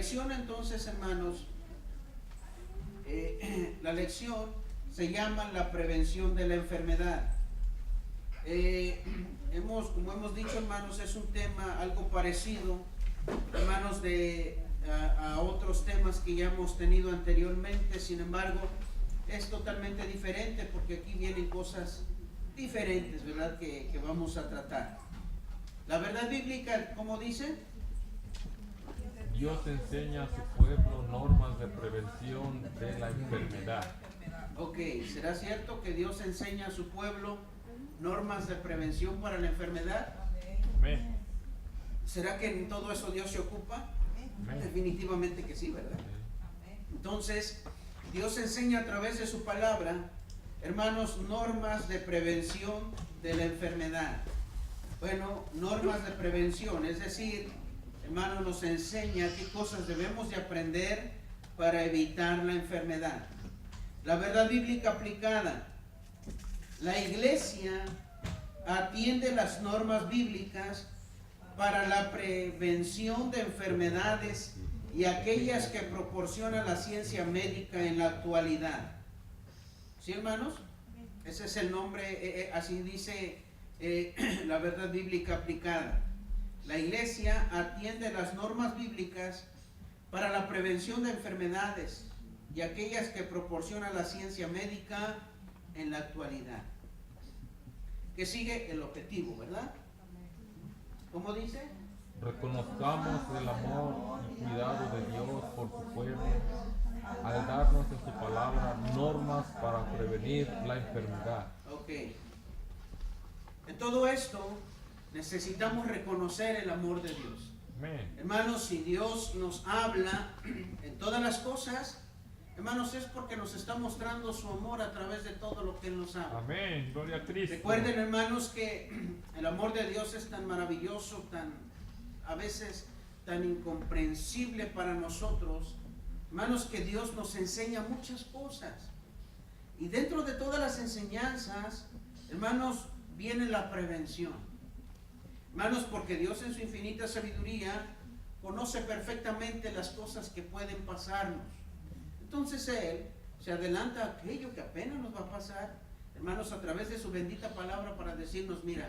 lección entonces, hermanos, la lección se llama la prevención de la enfermedad. Como hemos dicho, hermanos, es un tema algo parecido, hermanos, a otros temas que ya hemos tenido anteriormente. Sin embargo, es totalmente diferente porque aquí vienen cosas diferentes, ¿verdad?, que vamos a tratar. La verdad bíblica, ¿cómo dice? Dios enseña a su pueblo normas de prevención de la enfermedad. Ok, ¿será cierto que Dios enseña a su pueblo normas de prevención para la enfermedad? Amén. ¿Será que en todo eso Dios se ocupa? Amén. Definitivamente que sí, ¿verdad? Entonces, Dios enseña a través de su palabra, hermanos, normas de prevención de la enfermedad. Bueno, normas de prevención, es decir, hermano, nos enseña qué cosas debemos de aprender para evitar la enfermedad. La verdad bíblica aplicada. La iglesia atiende las normas bíblicas para la prevención de enfermedades y aquellas que proporciona la ciencia médica en la actualidad. ¿Sí, hermanos? Ese es el nombre, así dice la verdad bíblica aplicada. La iglesia atiende las normas bíblicas para la prevención de enfermedades y aquellas que proporciona la ciencia médica en la actualidad. Que sigue el objetivo, ¿verdad? ¿Cómo dice? Reconozcamos el amor y cuidado de Dios por su pueblo al darnos en su palabra normas para prevenir la enfermedad. Ok. En todo esto necesitamos reconocer el amor de Dios. Amén. Hermanos, si Dios nos habla en todas las cosas, hermanos, es porque nos está mostrando su amor a través de todo lo que Él nos habla. Amén. Gloria a Cristo. Recuerden, hermanos, que el amor de Dios es tan maravilloso, a veces tan incomprensible para nosotros, hermanos, que Dios nos enseña muchas cosas. Y dentro de todas las enseñanzas, hermanos, viene la prevención. Hermanos, porque Dios en su infinita sabiduría conoce perfectamente las cosas que pueden pasarnos. Entonces Él se adelanta a aquello que apenas nos va a pasar, hermanos, a través de su bendita palabra para decirnos, mira,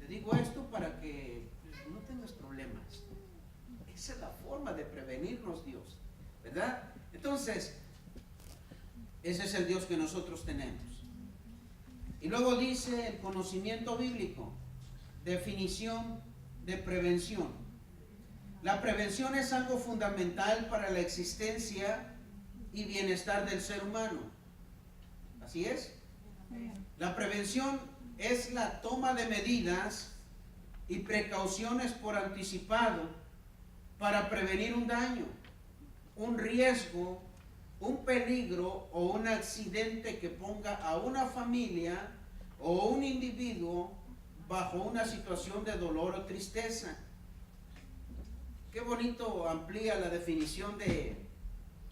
te digo esto para que no tengas problemas. Esa es la forma de prevenirnos, Dios, ¿verdad? Entonces, ese es el Dios que nosotros tenemos. Y luego dice el conocimiento bíblico, definición de prevención. La prevención es algo fundamental para la existencia y bienestar del ser humano. ¿Así es? La prevención es la toma de medidas y precauciones por anticipado para prevenir un daño, un riesgo, un peligro o un accidente que ponga a una familia o un individuo bajo una situación de dolor o tristeza. Qué bonito amplía la definición de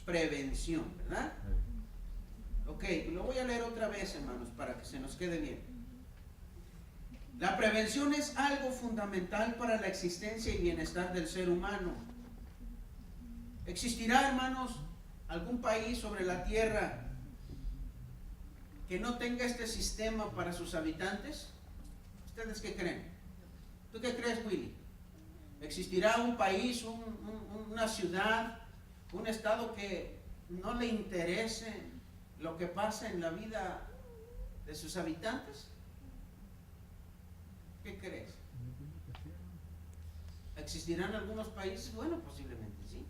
prevención, ¿verdad? Ok, lo voy a leer otra vez, hermanos, para que se nos quede bien. La prevención es algo fundamental para la existencia y bienestar del ser humano. ¿Existirá, hermanos, algún país sobre la tierra que no tenga este sistema para sus habitantes? ¿Ustedes qué creen? ¿Tú qué crees, Willy? ¿Existirá un país, una ciudad, un estado que no le interese lo que pasa en la vida de sus habitantes? ¿Qué crees? ¿Existirán algunos países? Bueno, posiblemente sí.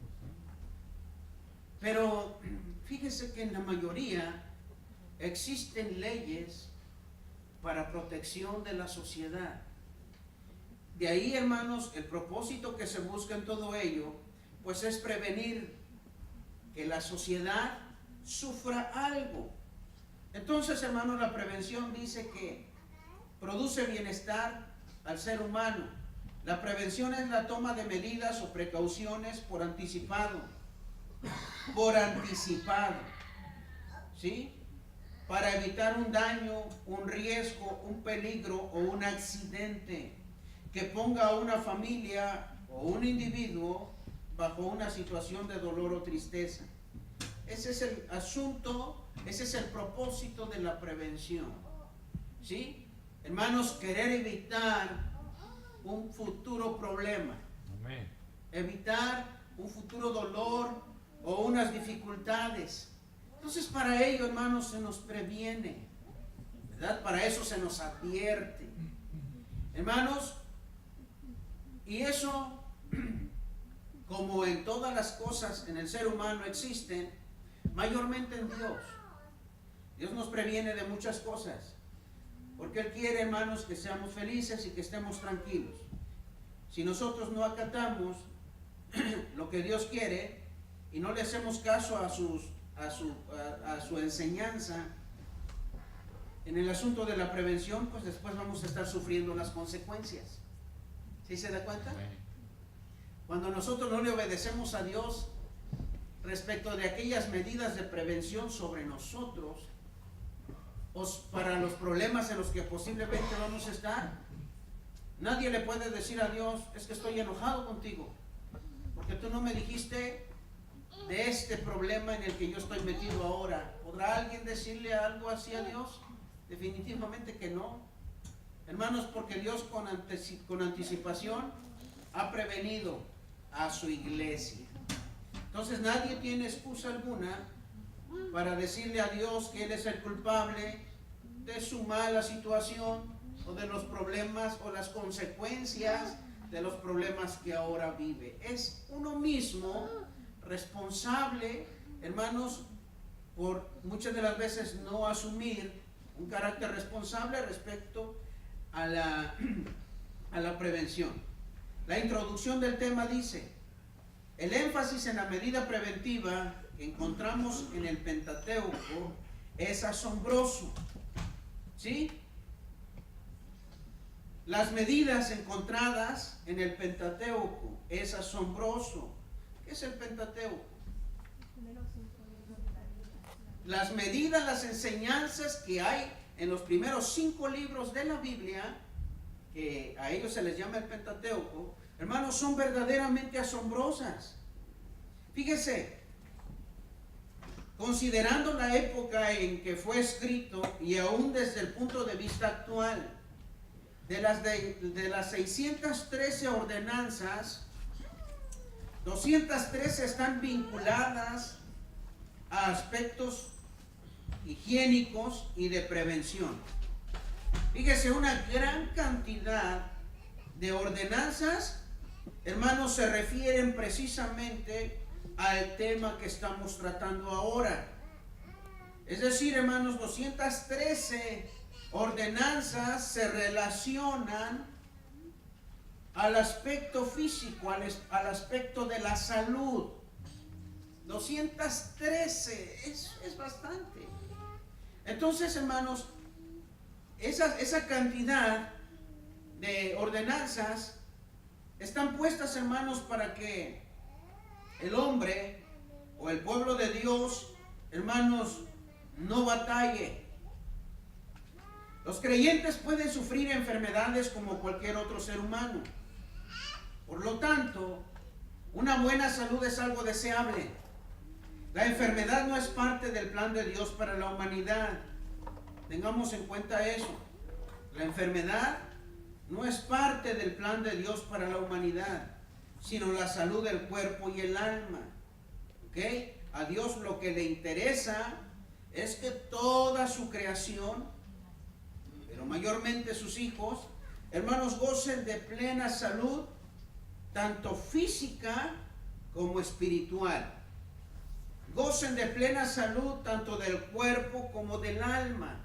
Pero fíjese que en la mayoría existen leyes para protección de la sociedad. De ahí, hermanos, el propósito que se busca en todo ello, pues es prevenir que la sociedad sufra algo. Entonces, hermanos, la prevención dice que produce bienestar al ser humano. La prevención es la toma de medidas o precauciones por anticipado. Por anticipado. ¿Sí? Para evitar un daño, un riesgo, un peligro o un accidente que ponga a una familia o un individuo bajo una situación de dolor o tristeza. Ese es el asunto, ese es el propósito de la prevención. ¿Sí? Hermanos, querer evitar un futuro problema. Amén. Evitar un futuro dolor o unas dificultades. Entonces para ello, hermanos, se nos previene, ¿verdad? Para eso se nos advierte. Hermanos, y eso, como en todas las cosas en el ser humano existen, mayormente en Dios. Dios nos previene de muchas cosas, porque Él quiere, hermanos, que seamos felices y que estemos tranquilos. Si nosotros no acatamos lo que Dios quiere y no le hacemos caso a su enseñanza en el asunto de la prevención, pues después vamos a estar sufriendo las consecuencias. ¿Sí se da cuenta? Amén. Cuando nosotros no le obedecemos a Dios respecto de aquellas medidas de prevención sobre nosotros, o para los problemas en los que posiblemente vamos a estar, nadie le puede decir a Dios: es que estoy enojado contigo, porque tú no me dijiste de este problema en el que yo estoy metido ahora. ¿Podrá alguien decirle algo así a Dios? Definitivamente que no. Hermanos, porque Dios con anticipación ha prevenido a su iglesia. Entonces nadie tiene excusa alguna para decirle a Dios que Él es el culpable de su mala situación o de los problemas o las consecuencias de los problemas que ahora vive. Es uno mismo responsable, hermanos, por muchas de las veces no asumir un carácter responsable respecto a la prevención. La introducción del tema dice: el énfasis en la medida preventiva que encontramos en el Pentateuco es asombroso. ¿Sí? Las medidas encontradas en el Pentateuco es asombroso. ¿Qué es el Pentateuco? Las medidas, las enseñanzas que hay en los primeros 5 libros de la Biblia, que a ellos se les llama el Pentateuco, hermanos, son verdaderamente asombrosas. Fíjese, considerando la época en que fue escrito y aún desde el punto de vista actual, de las 613 ordenanzas, 213 están vinculadas a aspectos higiénicos y de prevención. Fíjese, una gran cantidad de ordenanzas, hermanos, se refieren precisamente al tema que estamos tratando ahora. Es decir, hermanos, 213 ordenanzas se relacionan al aspecto físico, al aspecto de la salud. 213 es bastante. Entonces, hermanos, esa cantidad de ordenanzas están puestas, hermanos, para que el hombre o el pueblo de Dios, hermanos, no batalle. Los creyentes pueden sufrir enfermedades como cualquier otro ser humano. Por lo tanto, una buena salud es algo deseable. La enfermedad no es parte del plan de Dios para la humanidad. Tengamos en cuenta eso. La enfermedad no es parte del plan de Dios para la humanidad, sino la salud del cuerpo y el alma. ¿Ok? A Dios lo que le interesa es que toda su creación, pero mayormente sus hijos, hermanos, gocen de plena salud, tanto física como espiritual. Gocen de plena salud tanto del cuerpo como del alma.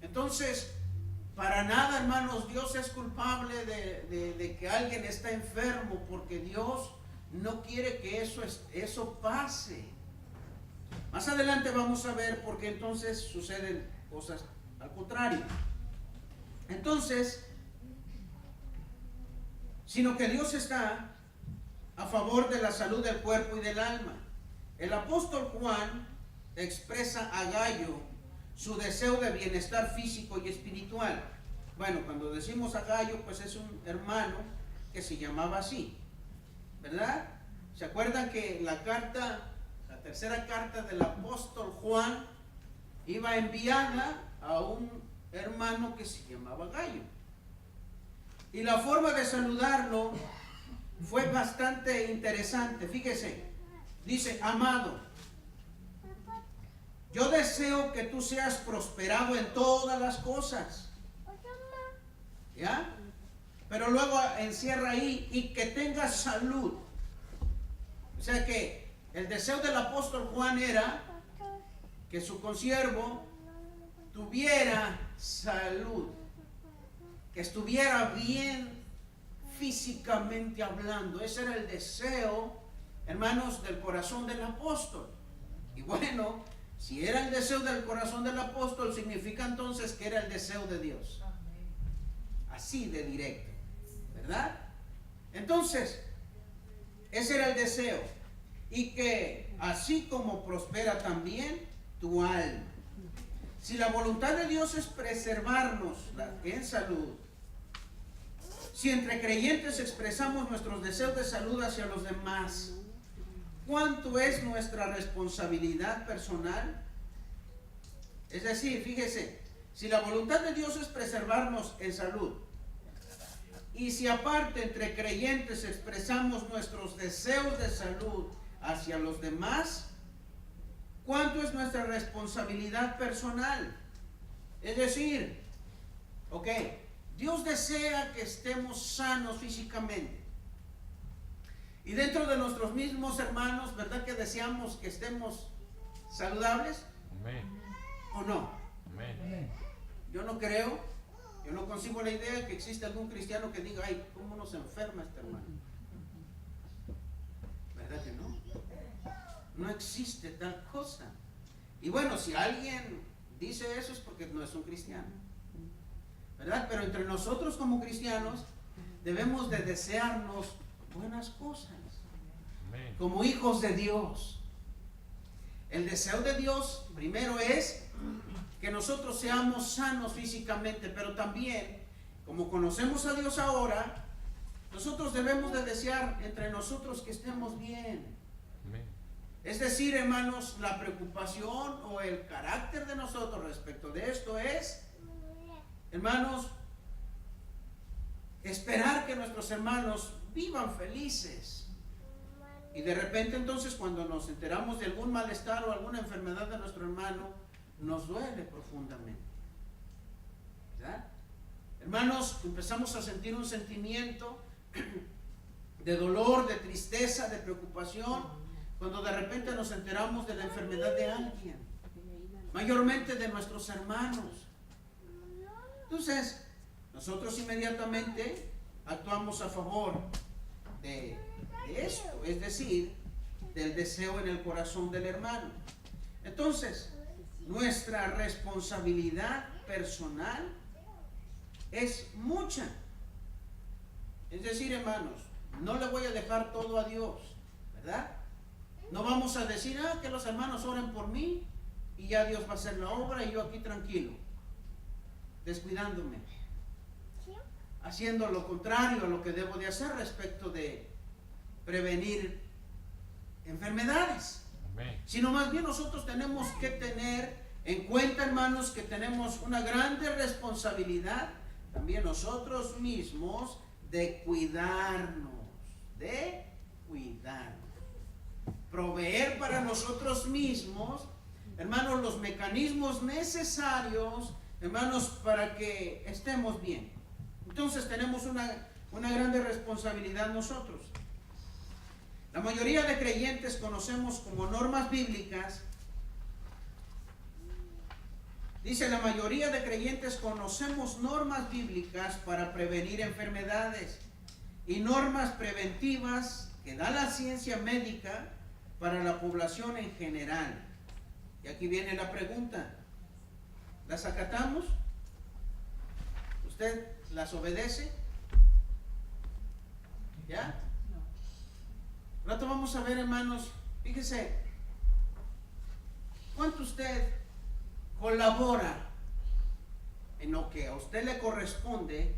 Entonces, para nada, hermanos, Dios es culpable de que alguien está enfermo, porque Dios no quiere que eso pase. Más adelante vamos a ver por qué entonces suceden cosas al contrario. Entonces, sino que Dios está a favor de la salud del cuerpo y del alma. El apóstol Juan expresa a Gallo su deseo de bienestar físico y espiritual. Bueno, cuando decimos a Gallo, pues es un hermano que se llamaba así, ¿verdad? ¿Se acuerdan que la tercera carta del apóstol Juan iba enviada a un hermano que se llamaba Gallo? Y la forma de saludarlo fue bastante interesante. Fíjese, dice: amado, yo deseo que tú seas prosperado en todas las cosas. ¿Ya? Pero luego encierra ahí: y que tengas salud. O sea que el deseo del apóstol Juan era que su consiervo tuviera salud, que estuviera bien físicamente hablando. Ese era el deseo, hermanos, del corazón del apóstol. Y bueno, si era el deseo del corazón del apóstol, significa entonces que era el deseo de Dios. Así de directo, ¿verdad? Entonces, ese era el deseo. Y que así como prospera también tu alma. Si la voluntad de Dios es preservarnos en salud, si entre creyentes expresamos nuestros deseos de salud hacia los demás, ¿cuánto es nuestra responsabilidad personal? Es decir, fíjese, si la voluntad de Dios es preservarnos en salud, y si aparte entre creyentes expresamos nuestros deseos de salud hacia los demás, ¿cuánto es nuestra responsabilidad personal? Es decir, ok, Dios desea que estemos sanos físicamente. Y dentro de nuestros mismos hermanos, ¿verdad que deseamos que estemos saludables? Amén. ¿O no? Amén. Yo no creo, yo no concibo la idea que existe algún cristiano que diga: ay, ¿cómo nos enferma este hermano? ¿Verdad que no? No existe tal cosa. Y bueno, si alguien dice eso es porque no es un cristiano, ¿verdad? Pero entre nosotros como cristianos debemos de desearnos buenas cosas. Amén. Como hijos de Dios. El deseo de Dios primero es que nosotros seamos sanos físicamente, pero también, como conocemos a Dios ahora, nosotros debemos de desear entre nosotros que estemos bien. Amén. Es decir, hermanos, la preocupación o el carácter de nosotros respecto de esto es, hermanos, esperar que nuestros hermanos vivan felices. Y de repente entonces, cuando nos enteramos de algún malestar o alguna enfermedad de nuestro hermano, nos duele profundamente, ¿verdad? Hermanos, empezamos a sentir un sentimiento de dolor, de tristeza, de preocupación, cuando de repente nos enteramos de la enfermedad de alguien, mayormente de nuestros hermanos. Entonces, nosotros inmediatamente actuamos a favor de esto, es decir, del deseo en el corazón del hermano. Entonces, nuestra responsabilidad personal es mucha. Es decir, hermanos, no le voy a dejar todo a Dios, ¿verdad? No vamos a decir: que los hermanos oren por mí y ya Dios va a hacer la obra y yo aquí tranquilo, descuidándome, haciendo lo contrario a lo que debo de hacer respecto de prevenir enfermedades. Amén. Sino más bien nosotros tenemos que tener en cuenta, hermanos, que tenemos una grande responsabilidad también nosotros mismos de cuidarnos, proveer para nosotros mismos, hermanos, los mecanismos necesarios, hermanos, para que estemos bien. Entonces tenemos una grande responsabilidad nosotros. La mayoría de creyentes conocemos como normas bíblicas. Dice: la mayoría de creyentes conocemos normas bíblicas para prevenir enfermedades y normas preventivas que da la ciencia médica para la población en general. Y aquí viene la pregunta: ¿las acatamos? ¿Usted las obedece? ¿Ya? Rato vamos a ver, hermanos, fíjese, ¿cuánto usted colabora en lo que a usted le corresponde,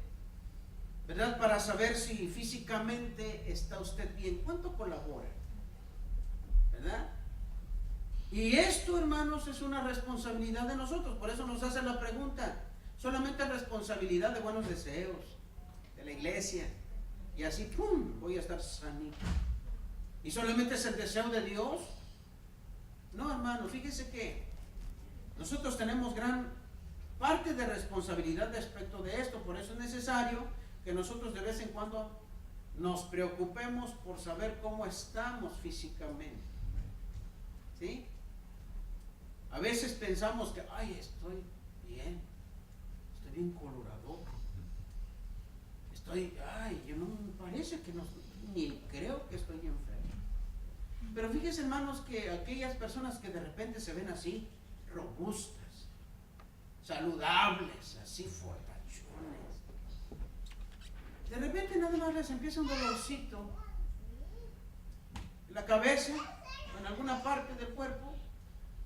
¿verdad? Para saber si físicamente está usted bien. ¿Cuánto colabora? ¿verdad? Y esto, hermanos, es una responsabilidad de nosotros. Por eso nos hacen la pregunta. Solamente responsabilidad de buenos deseos, de la iglesia. Y así, ¡pum!, voy a estar sanito. ¿Y solamente es el deseo de Dios? No, hermano, fíjese que nosotros tenemos gran parte de responsabilidad respecto de esto. Por eso es necesario que nosotros de vez en cuando nos preocupemos por saber cómo estamos físicamente. ¿Sí? A veces pensamos que, ay, estoy bien colorado. Yo no me parece que no, ni creo que estoy enfermo. Pero fíjense, hermanos, que aquellas personas que de repente se ven así, robustas, saludables, así fortachones, de repente nada más les empieza un dolorcito en la cabeza o en alguna parte del cuerpo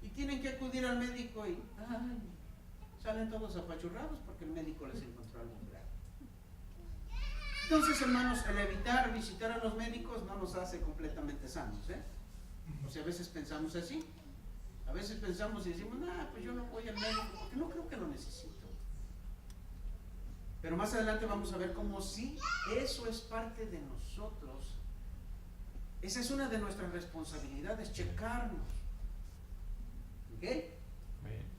y tienen que acudir al médico y salen todos apachurrados porque el médico les encontró algo grave. Entonces, hermanos, el evitar visitar a los médicos no nos hace completamente sanos, O sea, a veces pensamos así. A veces pensamos y decimos, pues yo no voy al médico porque no creo que lo necesito. Pero más adelante vamos a ver cómo sí, eso es parte de nosotros. Esa es una de nuestras responsabilidades, checarnos. ¿Ok?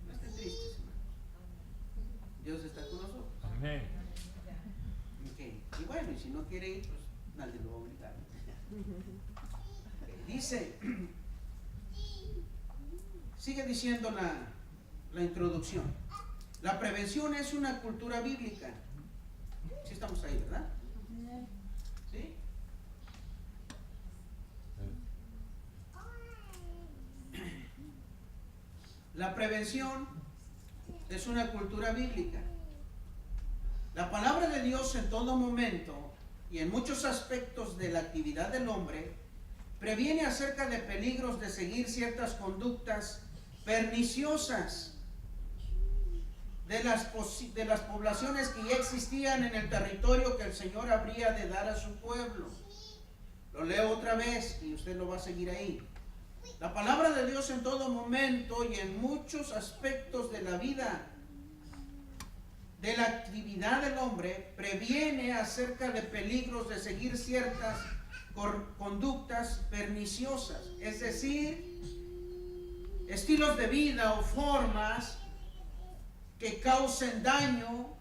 No estén tristes, hermanos. Dios está con nosotros. Amén. Okay. Y bueno, y si no quiere ir, pues nadie lo va a obligar. Dice, sigue diciendo la introducción. La prevención es una cultura bíblica. Sí estamos ahí, ¿verdad? ¿Sí? La prevención es una cultura bíblica. La palabra de Dios en todo momento y en muchos aspectos de la actividad del hombre previene acerca de peligros de seguir ciertas conductas perniciosas de las poblaciones que ya existían en el territorio que el Señor habría de dar a su pueblo. Lo leo otra vez y usted lo va a seguir ahí. La palabra de Dios en todo momento y en muchos aspectos de la vida, de la actividad del hombre, previene acerca de peligros de seguir ciertas conductas perniciosas, es decir, estilos de vida o formas que causen daño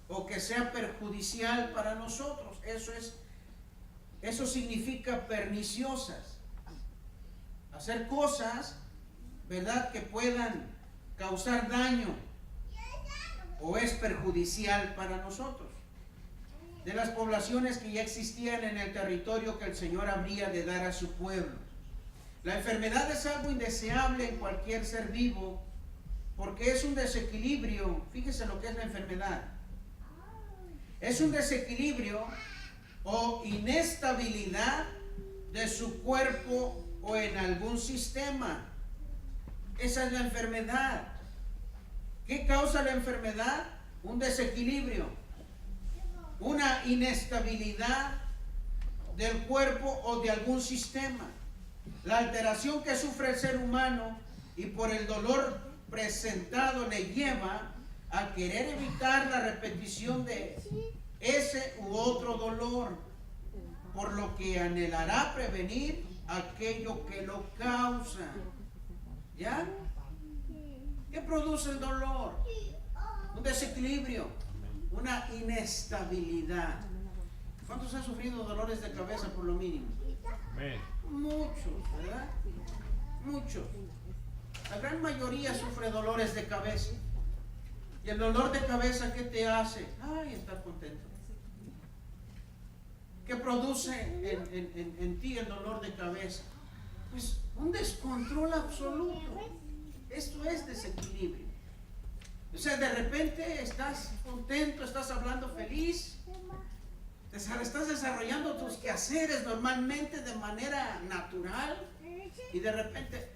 o que sea perjudicial para nosotros. Eso significa perniciosas. Hacer cosas, ¿verdad?, que puedan causar daño o es perjudicial para nosotros. De las poblaciones que ya existían en el territorio que el Señor habría de dar a su pueblo. La enfermedad es algo indeseable en cualquier ser vivo porque es un desequilibrio. Fíjese lo que es la enfermedad. Es un desequilibrio o inestabilidad de su cuerpo o en algún sistema. Esa es la enfermedad. ¿Qué causa la enfermedad? Un desequilibrio, una inestabilidad del cuerpo o de algún sistema. La alteración que sufre el ser humano y por el dolor presentado le lleva a querer evitar la repetición de ese u otro dolor, por lo que anhelará prevenir aquello que lo causa. ¿Ya? ¿Qué produce el dolor? Un desequilibrio, una inestabilidad. ¿Cuántos han sufrido dolores de cabeza por lo mínimo? Muchos, ¿verdad? Muchos. La gran mayoría sufre dolores de cabeza. ¿Y el dolor de cabeza qué te hace? Ay, estar contento. ¿Qué produce en ti el dolor de cabeza? Pues un descontrol absoluto. Esto es desequilibrio. O sea, de repente estás contento, estás hablando feliz, estás desarrollando tus quehaceres normalmente de manera natural y de repente,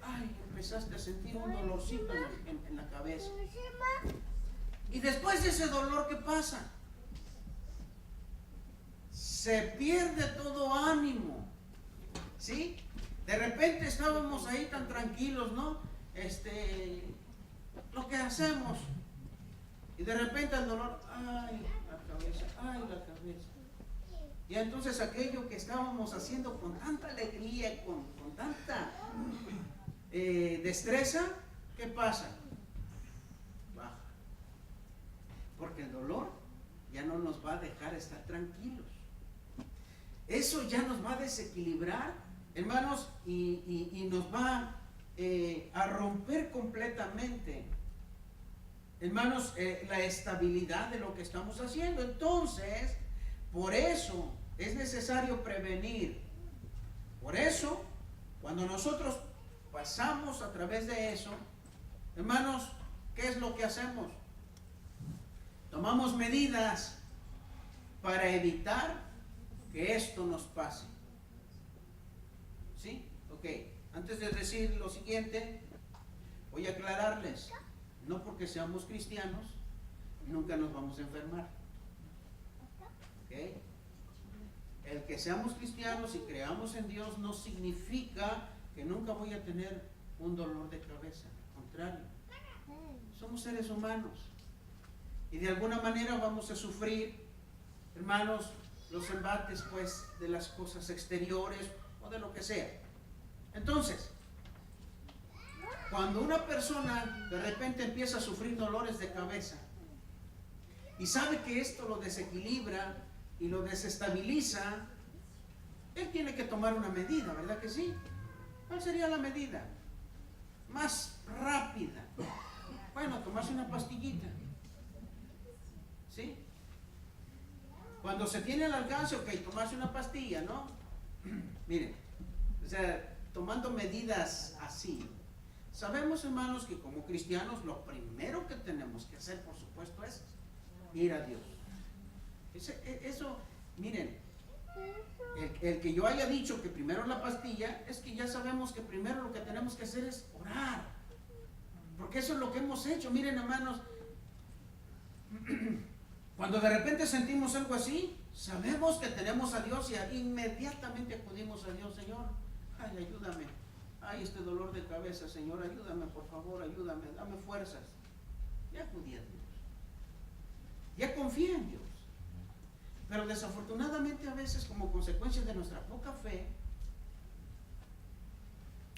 empezaste a sentir un dolorcito en la cabeza. Y después de ese dolor, ¿qué pasa? Se pierde todo ánimo, ¿sí? De repente estábamos ahí tan tranquilos, ¿no? Lo que hacemos. Y de repente el dolor, ay, la cabeza, ay, la cabeza. Y entonces aquello que estábamos haciendo con tanta alegría, con tanta destreza, ¿qué pasa? Baja. Porque el dolor ya no nos va a dejar estar tranquilos. Eso ya nos va a desequilibrar, hermanos, y nos va a romper completamente, hermanos, la estabilidad de lo que estamos haciendo. Entonces, por eso es necesario prevenir. Por eso, cuando nosotros pasamos a través de eso, hermanos, ¿qué es lo que hacemos? Tomamos medidas para evitar que esto nos pase. ¿Sí? Ok. Antes de decir lo siguiente, voy a aclararles, no porque seamos cristianos, nunca nos vamos a enfermar. ¿Ok? El que seamos cristianos y creamos en Dios no significa que nunca voy a tener un dolor de cabeza. Al contrario, somos seres humanos y de alguna manera vamos a sufrir, hermanos, los embates pues de las cosas exteriores o de lo que sea. Entonces, cuando una persona de repente empieza a sufrir dolores de cabeza y sabe que esto lo desequilibra y lo desestabiliza, él tiene que tomar una medida, ¿verdad que sí? ¿Cuál sería la medida más rápida? Bueno, tomarse una pastillita. ¿Sí? Cuando se tiene al alcance, ok, tomarse una pastilla, ¿no? Miren, o sea, tomando medidas así. Sabemos, hermanos, que como cristianos lo primero que tenemos que hacer, por supuesto, es ir a Dios. Eso, miren, el que yo haya dicho que primero la pastilla, es que ya sabemos que primero lo que tenemos que hacer es orar. Porque eso es lo que hemos hecho. Miren, hermanos, cuando de repente sentimos algo así, sabemos que tenemos a Dios y inmediatamente acudimos a Dios. Señor, ay, ayúdame. Ay, este dolor de cabeza, Señor, ayúdame, por favor, ayúdame, dame fuerzas. Ya acudí a Dios. Ya confié en Dios. Pero desafortunadamente a veces, como consecuencia de nuestra poca fe,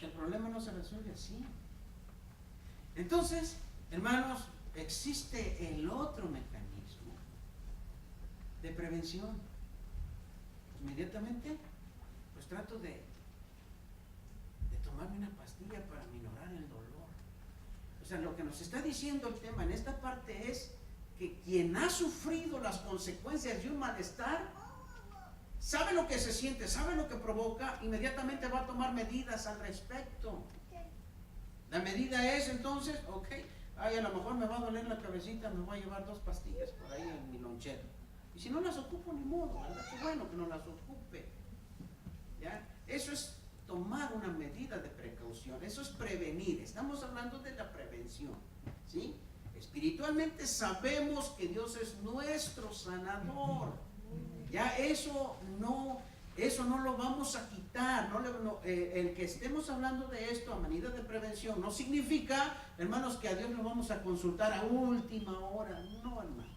el problema no se resuelve así. Entonces, hermanos, existe el otro mecanismo de prevención. Inmediatamente, pues trato de tomarme una pastilla para minorar el dolor. O sea, lo que nos está diciendo el tema en esta parte es que quien ha sufrido las consecuencias de un malestar, sabe lo que se siente, sabe lo que provoca, inmediatamente va a tomar medidas al respecto. La medida es entonces, ok, ay, a lo mejor me va a doler la cabecita, me voy a llevar 2 pastillas por ahí en mi lonchera. Y si no las ocupo, ni modo, ¿verdad? Qué bueno que no las ocupe. ¿Ya? Eso es tomar una medida de precaución, eso es prevenir. Estamos hablando de la prevención, ¿sí? Espiritualmente sabemos que Dios es nuestro sanador. Ya eso no lo vamos a quitar. El que estemos hablando de esto a manera de prevención no significa, hermanos, que a Dios lo vamos a consultar a última hora. No, hermano.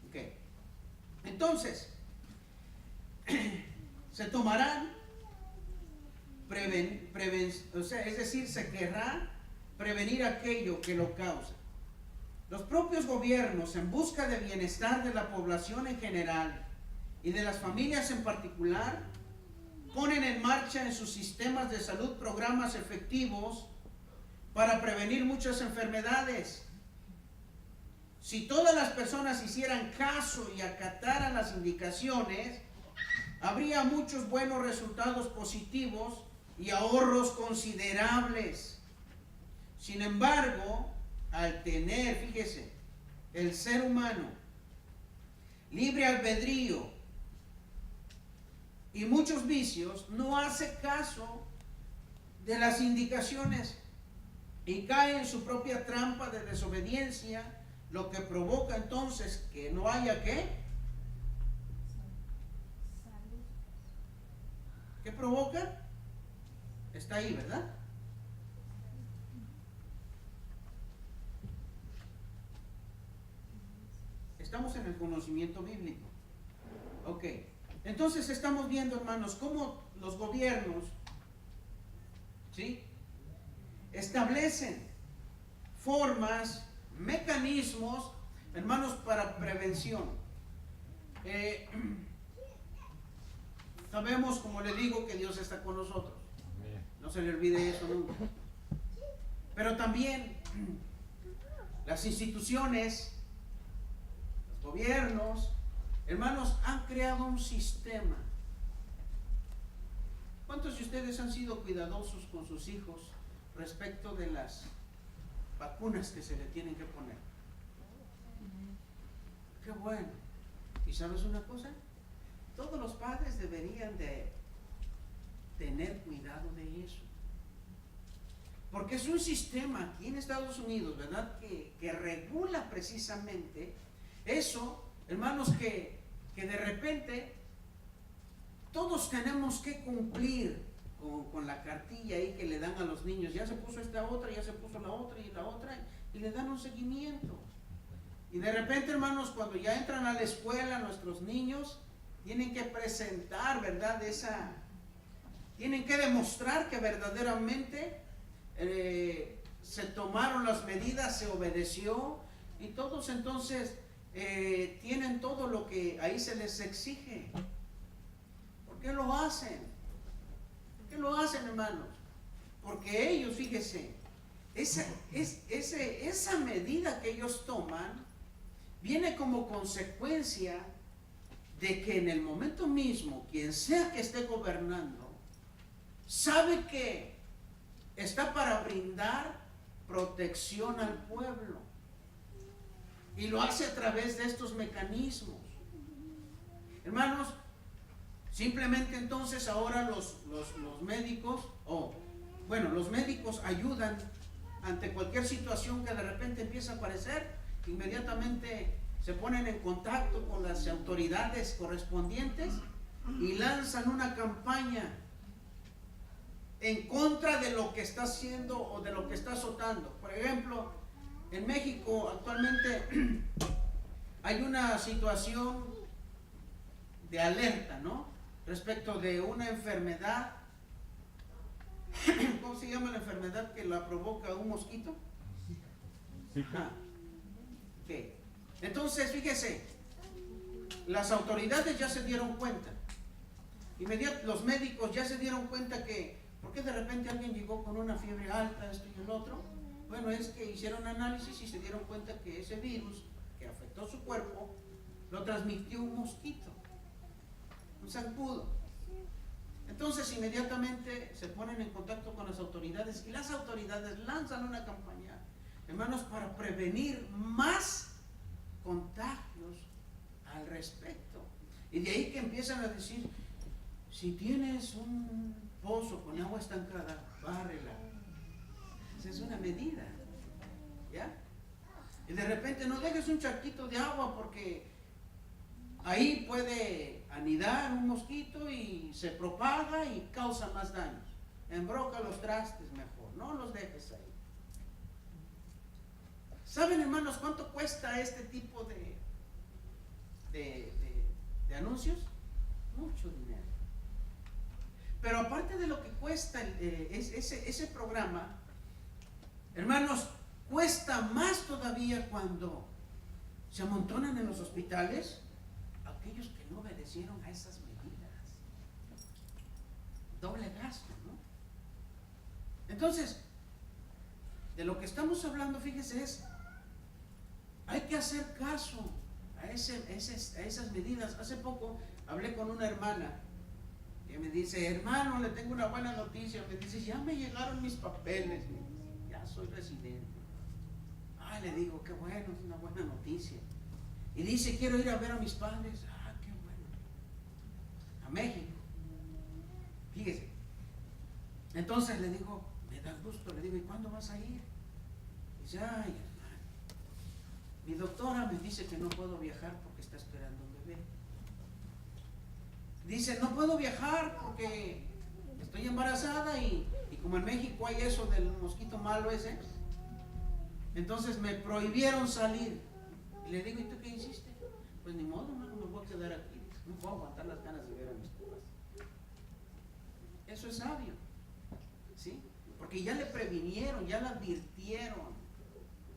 Ok. Entonces, se tomarán es decir, se querrá prevenir aquello que lo causa. Los propios gobiernos, en busca de bienestar de la población en general y de las familias en particular, ponen en marcha en sus sistemas de salud programas efectivos para prevenir muchas enfermedades. Si todas las personas hicieran caso y acataran las indicaciones, habría muchos buenos resultados positivos y ahorros considerables. Sin embargo, al tener, fíjese, el ser humano libre albedrío y muchos vicios, no hace caso de las indicaciones y cae en su propia trampa de desobediencia, lo que provoca entonces que no haya ¿qué? ¿Qué provoca? Está ahí, ¿verdad? Estamos en el conocimiento bíblico. Ok. Entonces estamos viendo, hermanos, cómo los gobiernos, ¿sí?, establecen formas, mecanismos, hermanos, para prevención. Sabemos, como le digo, que Dios está con nosotros. No se le olvide eso nunca. Pero también las instituciones, los gobiernos, hermanos, han creado un sistema. ¿Cuántos de ustedes han sido cuidadosos con sus hijos respecto de las vacunas que se le tienen que poner? Qué bueno. ¿Y sabes una cosa? Todos los padres deberían de tener cuidado de eso. Porque es un sistema aquí en Estados Unidos, ¿verdad?, que regula precisamente eso, hermanos, que de repente todos tenemos que cumplir con la cartilla ahí que le dan a los niños. Ya se puso esta otra, ya se puso la otra, y le dan un seguimiento. Y de repente, hermanos, cuando ya entran a la escuela, nuestros niños tienen que presentar, ¿verdad?, tienen que demostrar que verdaderamente se tomaron las medidas, se obedeció, y todos entonces tienen todo lo que ahí se les exige. ¿Por qué lo hacen? ¿Por qué lo hacen, hermanos? Porque ellos, fíjese, esa medida que ellos toman viene como consecuencia de que en el momento mismo, quien sea que esté gobernando, sabe que está para brindar protección al pueblo, y lo hace a través de estos mecanismos. Hermanos, simplemente entonces ahora los médicos, los médicos ayudan ante cualquier situación que de repente empieza a aparecer. Inmediatamente se ponen en contacto con las autoridades correspondientes y lanzan una campaña en contra de lo que está haciendo o de lo que está azotando. Por ejemplo, en México actualmente hay una situación de alerta, ¿no?, respecto de una enfermedad. ¿Cómo se llama la enfermedad que la provoca un mosquito? Zika. Okay. Entonces, fíjese, las autoridades ya se dieron cuenta, los médicos ya se dieron cuenta que, ¿por qué de repente alguien llegó con una fiebre alta, esto y el otro? Bueno, es que hicieron análisis y se dieron cuenta que ese virus que afectó su cuerpo lo transmitió un mosquito, un zancudo. Entonces inmediatamente se ponen en contacto con las autoridades y las autoridades lanzan una campaña, hermanos, para prevenir más contagios al respecto. Y de ahí que empiezan a decir, si tienes un pozo con agua estancada, bárrela. Esa es una medida, ¿ya? Y de repente no dejes un charquito de agua porque ahí puede anidar un mosquito y se propaga y causa más daños. Embroca los trastes mejor, no los dejes ahí. ¿Saben, hermanos, cuánto cuesta este tipo de anuncios? Mucho dinero. Pero aparte de lo que cuesta ese programa, hermanos, cuesta más todavía cuando se amontonan en los hospitales aquellos que no obedecieron a esas medidas. Doble gasto, ¿no? Entonces, de lo que estamos hablando, fíjese, hay que hacer caso a esas medidas. Hace poco hablé con una hermana que me dice, hermano, le tengo una buena noticia. Me dice, ya me llegaron mis papeles, ya soy residente. Le digo, qué bueno, es una buena noticia. Y dice, quiero ir a ver a mis padres. Qué bueno. A México. Fíjese. Entonces le digo, me da gusto. Le digo, ¿y cuándo vas a ir? Dice, ay, hermano, mi doctora me dice que no puedo viajar porque está esperando un bebé. Dice, no puedo viajar porque estoy embarazada y como en México hay eso del mosquito malo ese, entonces me prohibieron salir. Y le digo, ¿y tú qué hiciste? Pues ni modo, hermano, me voy a quedar aquí. No puedo aguantar las ganas de ver a mis papás. Eso es sabio, ¿sí? Porque ya le previnieron, ya le advirtieron.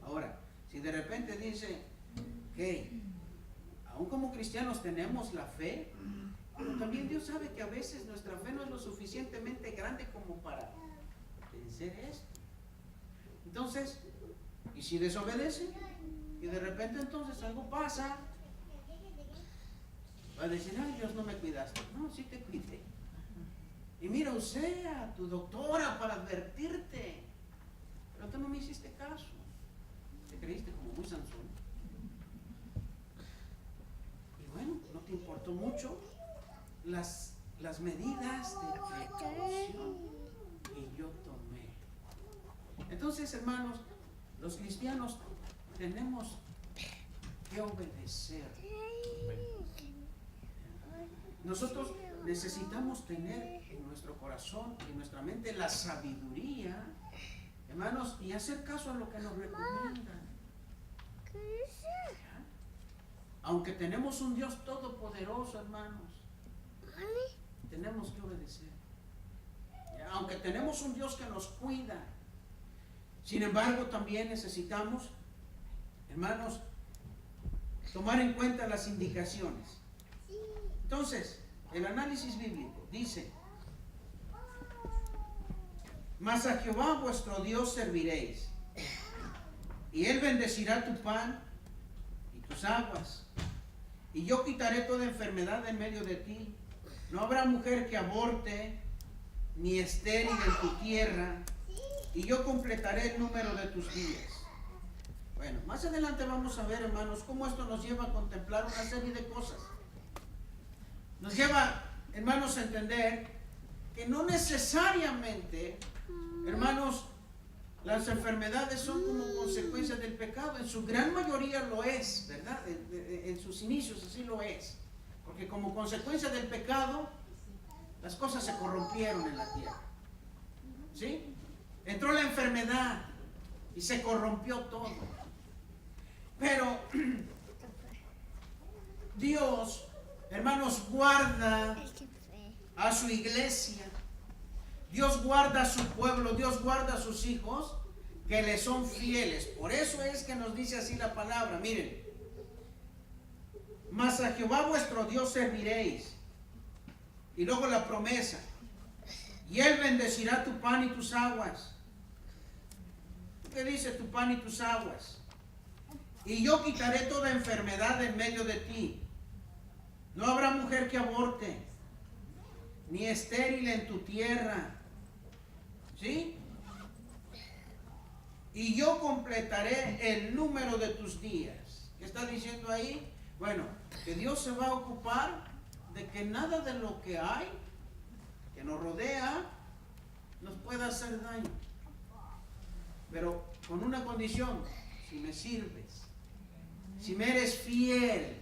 Ahora, si de repente dice que aún como cristianos tenemos la fe, pero también Dios sabe que a veces nuestra fe no es lo suficientemente grande como para vencer esto. Entonces, ¿y si desobedece? Y de repente entonces algo pasa, va a decir, ay, Dios, no me cuidaste. No, sí te cuidé. Y mira, usé a tu doctora para advertirte, pero tú no me hiciste caso. Te creíste como muy Sansón. Y bueno, no te importó mucho las medidas de precaución que yo tomé. Entonces, hermanos, los cristianos tenemos que obedecer. Nosotros necesitamos tener en nuestro corazón, en nuestra mente, la sabiduría, hermanos, y hacer caso a lo que nos recomiendan. Aunque tenemos un Dios todopoderoso, hermanos, tenemos que obedecer. Aunque tenemos un Dios que nos cuida, sin embargo, también necesitamos, hermanos, tomar en cuenta las indicaciones. Entonces, el análisis bíblico dice: mas a Jehová vuestro Dios serviréis, y Él bendecirá tu pan y tus aguas, y yo quitaré toda enfermedad en medio de ti. No habrá mujer que aborte, ni estéril en tu tierra, y yo completaré el número de tus días. Bueno, más adelante vamos a ver, hermanos, cómo esto nos lleva a contemplar una serie de cosas. Nos lleva, hermanos, a entender que no necesariamente, hermanos, las enfermedades son como consecuencia del pecado. En su gran mayoría lo es, ¿verdad? En sus inicios así lo es. Porque como consecuencia del pecado, las cosas se corrompieron en la tierra. ¿Sí? Entró la enfermedad y se corrompió todo. Pero Dios, hermanos, guarda a su iglesia. Dios guarda a su pueblo, Dios guarda a sus hijos que le son fieles. Por eso es que nos dice así la palabra. Miren, mas a Jehová vuestro Dios serviréis. Y luego la promesa: y Él bendecirá tu pan y tus aguas. ¿Qué dice tu pan y tus aguas? Y yo quitaré toda enfermedad en medio de ti. No habrá mujer que aborte, ni estéril en tu tierra. ¿Sí? Y yo completaré el número de tus días. ¿Qué está diciendo ahí? Bueno, que Dios se va a ocupar de que nada de lo que hay, que nos rodea, nos pueda hacer daño. Pero con una condición: si me sirves, si me eres fiel,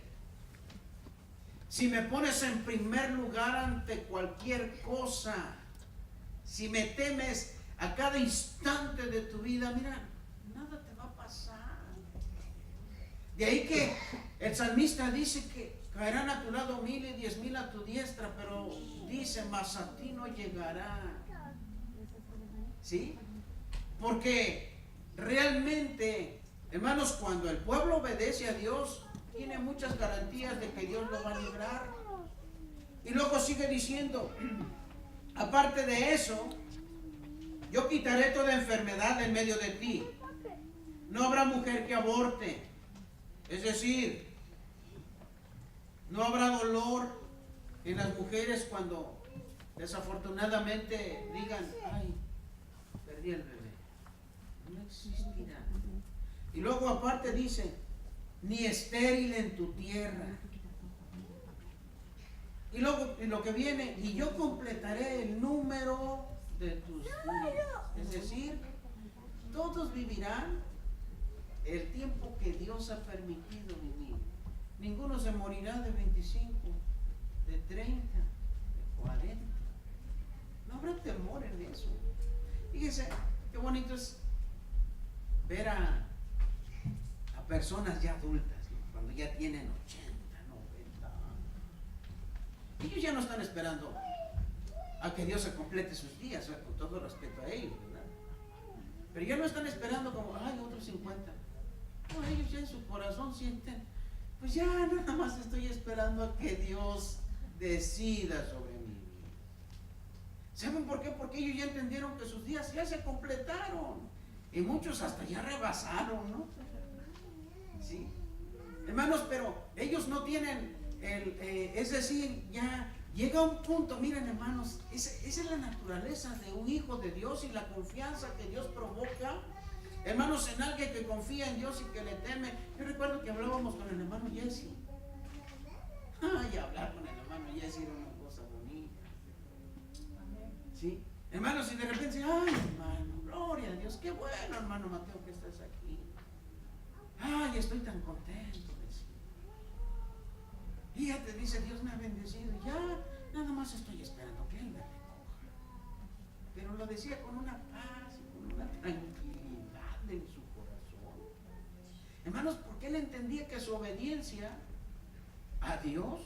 si me pones en primer lugar ante cualquier cosa, si me temes a cada instante de tu vida, mira, nada te va a pasar. De ahí que el salmista dice que caerán a tu lado 1000 y 10,000 a tu diestra, pero dice, mas a ti no llegará. ¿Sí? Porque realmente, hermanos, cuando el pueblo obedece a Dios, tiene muchas garantías de que Dios lo va a librar. Y luego sigue diciendo, aparte de eso, yo quitaré toda enfermedad en medio de ti. No habrá mujer que aborte. Es decir, no habrá dolor en las mujeres cuando desafortunadamente digan, ay, perdí el bebé. No existirá. Y luego aparte dice, ni estéril en tu tierra. Y luego en lo que viene, y yo completaré el número de tus días. Es decir, todos vivirán el tiempo que Dios ha permitido vivir. Ninguno se morirá de 25, de 30, de 40. No habrá temor en eso. Fíjese, qué bonito es ver a personas ya adultas, ¿no? Cuando ya tienen 80, 90 años. Ellos ya no están esperando a que Dios se complete sus días, con todo respeto a ellos, ¿verdad? Pero ya no están esperando como, ay, otros 50. No, ellos ya en su corazón sienten, pues ya nada más estoy esperando a que Dios decida sobre mi vida. ¿Saben por qué? Porque ellos ya entendieron que sus días ya se completaron. Y muchos hasta ya rebasaron, ¿no? ¿Sí? Hermanos, pero ellos no tienen, es decir, ya llega un punto, miren hermanos, esa es la naturaleza de un hijo de Dios y la confianza que Dios provoca. Hermanos, en alguien que confía en Dios y que le teme. Yo recuerdo que hablábamos con el hermano Jesse. Ay, hablar con el hermano Jesse era una cosa bonita. ¿Sí? Hermanos, y de repente, ay, hermano, gloria a Dios, qué bueno, hermano Mateo, que estás aquí. Ay, estoy tan contento. Fíjate, dice, Dios me ha bendecido. Ya, nada más estoy esperando que Él me recoja. Pero lo decía con una paz y con una tranquilidad en su corazón. Hermanos, porque él entendía que su obediencia a Dios,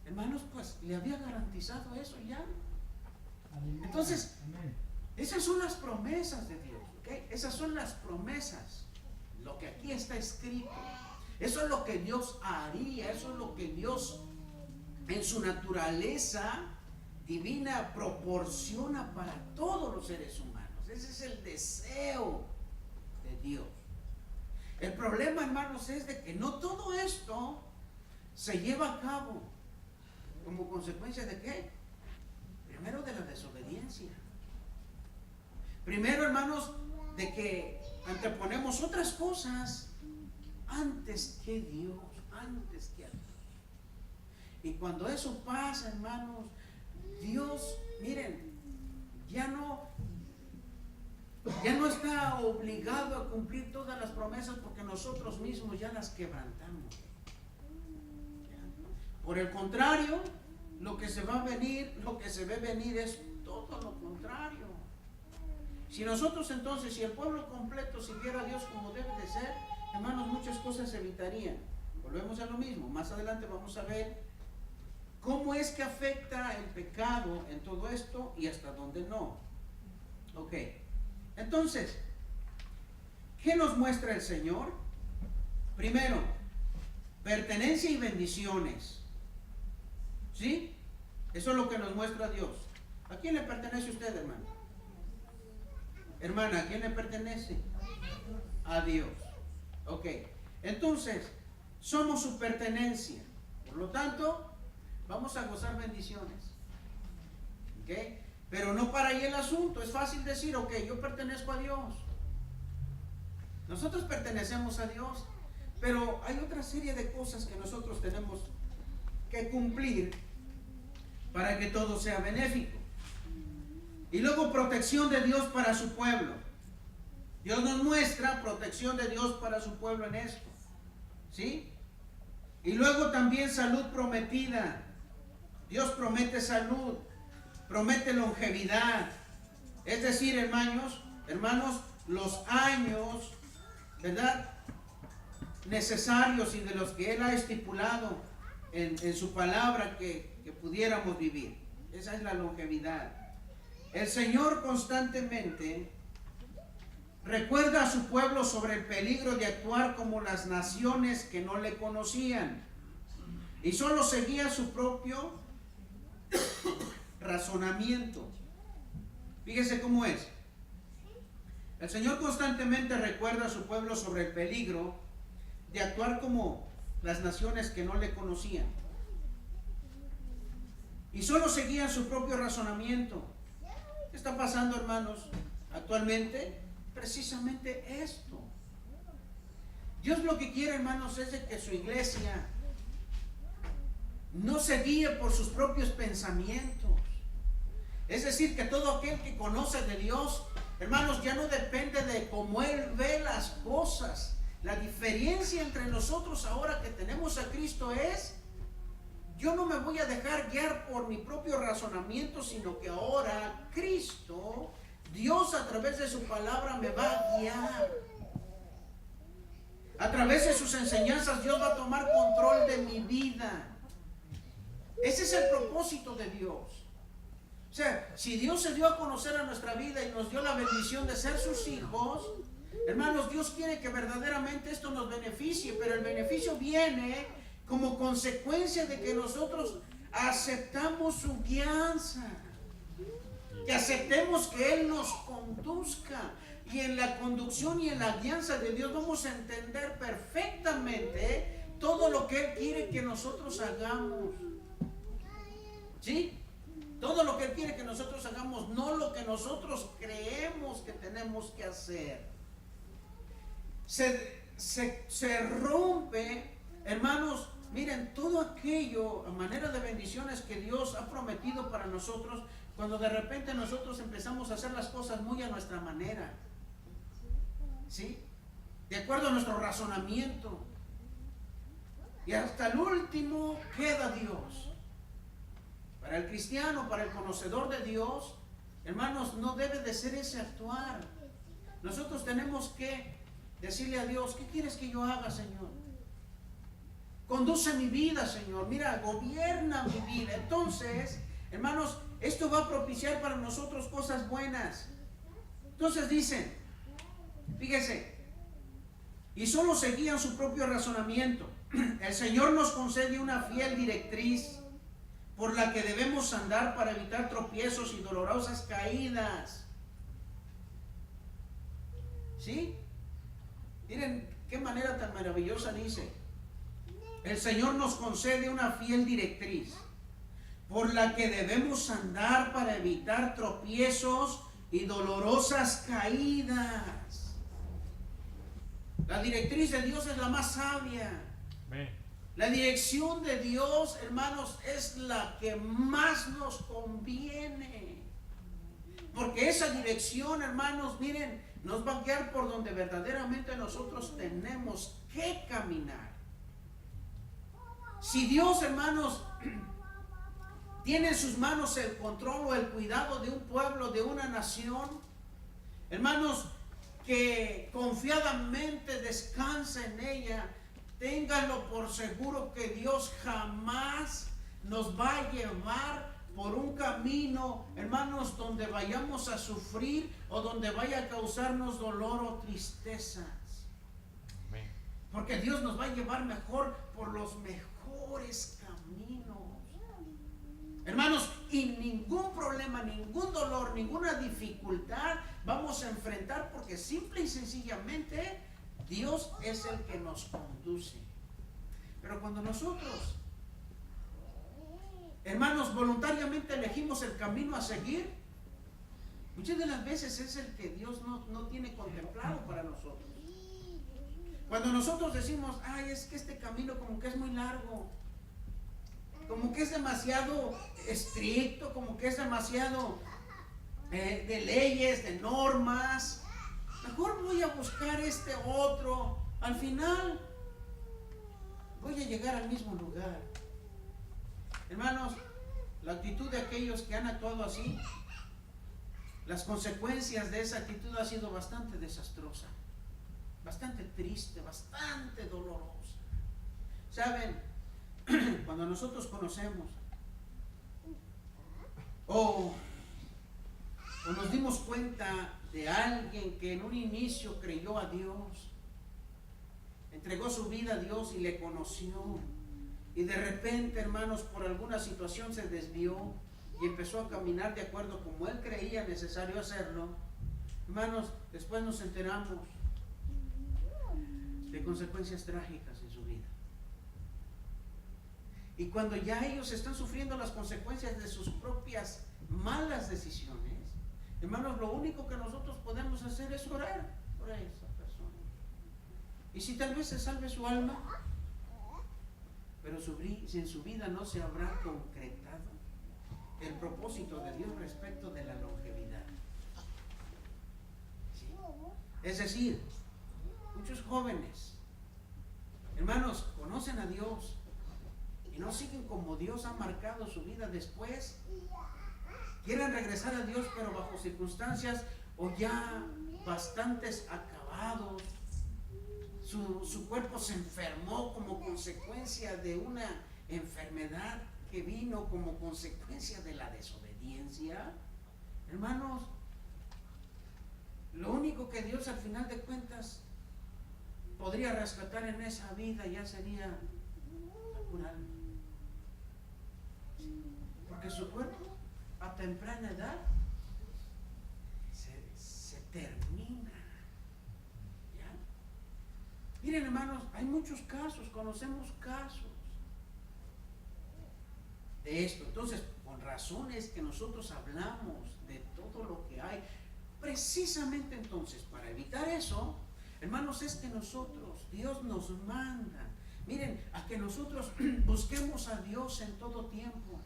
hermanos, pues le había garantizado eso ya. Entonces, esas son las promesas de Dios, ¿okay? Esas son las promesas, lo que aquí está escrito. Eso es lo que Dios haría, eso es lo que Dios en su naturaleza divina proporciona para todos los seres humanos. Ese es el deseo de Dios. El problema, hermanos, es de que no todo esto se lleva a cabo como consecuencia de ¿qué? Primero de la desobediencia. Primero, hermanos, de que anteponemos otras cosas antes que Dios, antes que a Dios. Y cuando eso pasa, hermanos, Dios, miren, ya no está obligado a cumplir todas las promesas porque nosotros mismos ya las quebrantamos. Por el contrario, lo que se va a venir, lo que se ve venir es todo lo contrario. Si nosotros entonces, si el pueblo completo siguiera a Dios como debe de ser, hermanos, muchas cosas se evitarían. Volvemos a lo mismo. Más adelante vamos a ver cómo es que afecta el pecado en todo esto y hasta dónde no. Ok. Entonces, ¿qué nos muestra el Señor? Primero, pertenencia y bendiciones. ¿Sí? Eso es lo que nos muestra Dios. ¿A quién le pertenece usted, hermano? Hermana, ¿a quién le pertenece? A Dios. Ok. Entonces, somos su pertenencia. Por lo tanto, vamos a gozar bendiciones. ¿Ok? Pero no para ahí el asunto. Es fácil decir, ok, yo pertenezco a Dios. Nosotros pertenecemos a Dios. Pero hay otra serie de cosas que nosotros tenemos que cumplir para que todo sea benéfico. Y luego protección de Dios para su pueblo. Dios nos muestra protección de Dios para su pueblo en esto. ¿Sí? Y luego también salud prometida. Dios promete salud, promete longevidad. Es decir, hermanos, los años, ¿verdad?, necesarios y de los que Él ha estipulado en su palabra que pudiéramos vivir. Esa es la longevidad. El Señor constantemente recuerda a su pueblo sobre el peligro de actuar como las naciones que no le conocían y solo seguía su propio razonamiento. Fíjese cómo es. El Señor constantemente recuerda a su pueblo sobre el peligro de actuar como las naciones que no le conocían y solo seguían su propio razonamiento. ¿Qué está pasando, hermanos, actualmente? Precisamente esto. Dios lo que quiere, hermanos, es de que su iglesia no se guíe por sus propios pensamientos. Es decir, que todo aquel que conoce de Dios, hermanos, ya no depende de cómo Él ve las cosas. La diferencia entre nosotros ahora que tenemos a Cristo es: yo no me voy a dejar guiar por mi propio razonamiento, sino que ahora Cristo Dios a través de su palabra me va a guiar. A través de sus enseñanzas Dios va a tomar control de mi vida. Ese es el propósito de Dios. O sea, si Dios se dio a conocer a nuestra vida y nos dio la bendición de ser sus hijos, hermanos, Dios quiere que verdaderamente esto nos beneficie, pero el beneficio viene como consecuencia de que nosotros aceptamos su guianza, que aceptemos que Él nos conduzca. Y en la conducción y en la guianza de Dios vamos a entender perfectamente todo lo que Él quiere que nosotros hagamos. ¿Sí? Todo lo que Él quiere que nosotros hagamos, no lo que nosotros creemos que tenemos que hacer. Se rompe, hermanos, miren, todo aquello a manera de bendiciones que Dios ha prometido para nosotros, cuando de repente nosotros empezamos a hacer las cosas muy a nuestra manera. ¿Sí? De acuerdo a nuestro razonamiento. Y hasta el último queda Dios. Para el cristiano, para el conocedor de Dios, hermanos, no debe de ser ese actuar. Nosotros tenemos que decirle a Dios, ¿qué quieres que yo haga, Señor? Conduce mi vida, Señor. Mira, gobierna mi vida. Entonces, hermanos, esto va a propiciar para nosotros cosas buenas. Entonces dicen, fíjese, y solo seguían su propio razonamiento. El Señor nos concede una fiel directriz por la que debemos andar para evitar tropiezos y dolorosas caídas. ¿Sí? Miren qué manera tan maravillosa dice. El Señor nos concede una fiel directriz por la que debemos andar para evitar tropiezos y dolorosas caídas. La directriz de Dios es la más sabia. La dirección de Dios, hermanos, es la que más nos conviene. Porque esa dirección, hermanos, miren, nos va a guiar por donde verdaderamente nosotros tenemos que caminar. Si Dios, hermanos, tiene en sus manos el control o el cuidado de un pueblo, de una nación, hermanos, que confiadamente descansa en ella, ténganlo por seguro que Dios jamás nos va a llevar por un camino, hermanos, donde vayamos a sufrir o donde vaya a causarnos dolor o tristezas. Porque Dios nos va a llevar mejor por los mejores caminos. Hermanos, y ningún problema, ningún dolor, ninguna dificultad vamos a enfrentar porque simple y sencillamente Dios es el que nos conduce. Pero cuando nosotros, hermanos, voluntariamente elegimos el camino a seguir, muchas de las veces es el que Dios no tiene contemplado para nosotros. Cuando nosotros decimos, ay, es que este camino como que es muy largo, como que es demasiado estricto, como que es demasiado de leyes, de normas, mejor voy a buscar este otro, al final voy a llegar al mismo lugar. Hermanos, la actitud de aquellos que han actuado así, las consecuencias de esa actitud ha sido bastante desastrosa, bastante triste, bastante dolorosa. ¿Saben? Cuando nosotros conocemos o nos dimos cuenta de alguien que en un inicio creyó a Dios, entregó su vida a Dios y le conoció, y de repente, hermanos, por alguna situación se desvió y empezó a caminar de acuerdo como él creía necesario hacerlo, hermanos, después nos enteramos de consecuencias trágicas en su vida. Y cuando ya ellos están sufriendo las consecuencias de sus propias malas decisiones, hermanos, lo único que nosotros podemos hacer es orar por esa persona. Y si tal vez se salve su alma, pero si en su vida no se habrá concretado el propósito de Dios respecto de la longevidad. ¿Sí? Es decir, muchos jóvenes, hermanos, conocen a Dios y no siguen como Dios ha marcado su vida después. Quieren regresar a Dios, pero bajo circunstancias o ya bastantes acabados. Su cuerpo se enfermó como consecuencia de una enfermedad que vino como consecuencia de la desobediencia. Hermanos, lo único que Dios al final de cuentas podría rescatar en esa vida ya sería la pura alma. Porque su cuerpo a temprana edad se termina. ¿Ya? Miren, hermanos, hay muchos casos, conocemos casos de esto. Entonces, con razones que nosotros hablamos de todo lo que hay, precisamente entonces, para evitar eso, hermanos, es que nosotros, Dios nos manda, miren, a que nosotros busquemos a Dios en todo tiempo.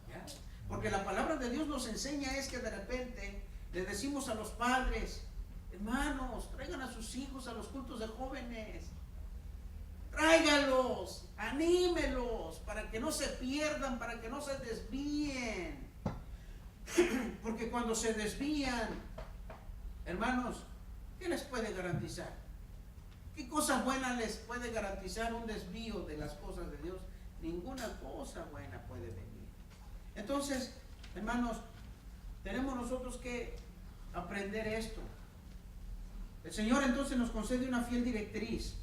¿Ya? Porque la palabra de Dios nos enseña es que de repente le decimos a los padres, hermanos, traigan a sus hijos a los cultos de jóvenes. Tráigalos, anímelos, para que no se pierdan, para que no se desvíen. Porque cuando se desvían, hermanos, ¿qué les puede garantizar? ¿Qué cosa buena les puede garantizar un desvío de las cosas de Dios? Ninguna cosa buena puede venir. Entonces, hermanos, tenemos nosotros que aprender esto. El Señor entonces nos concede una fiel directriz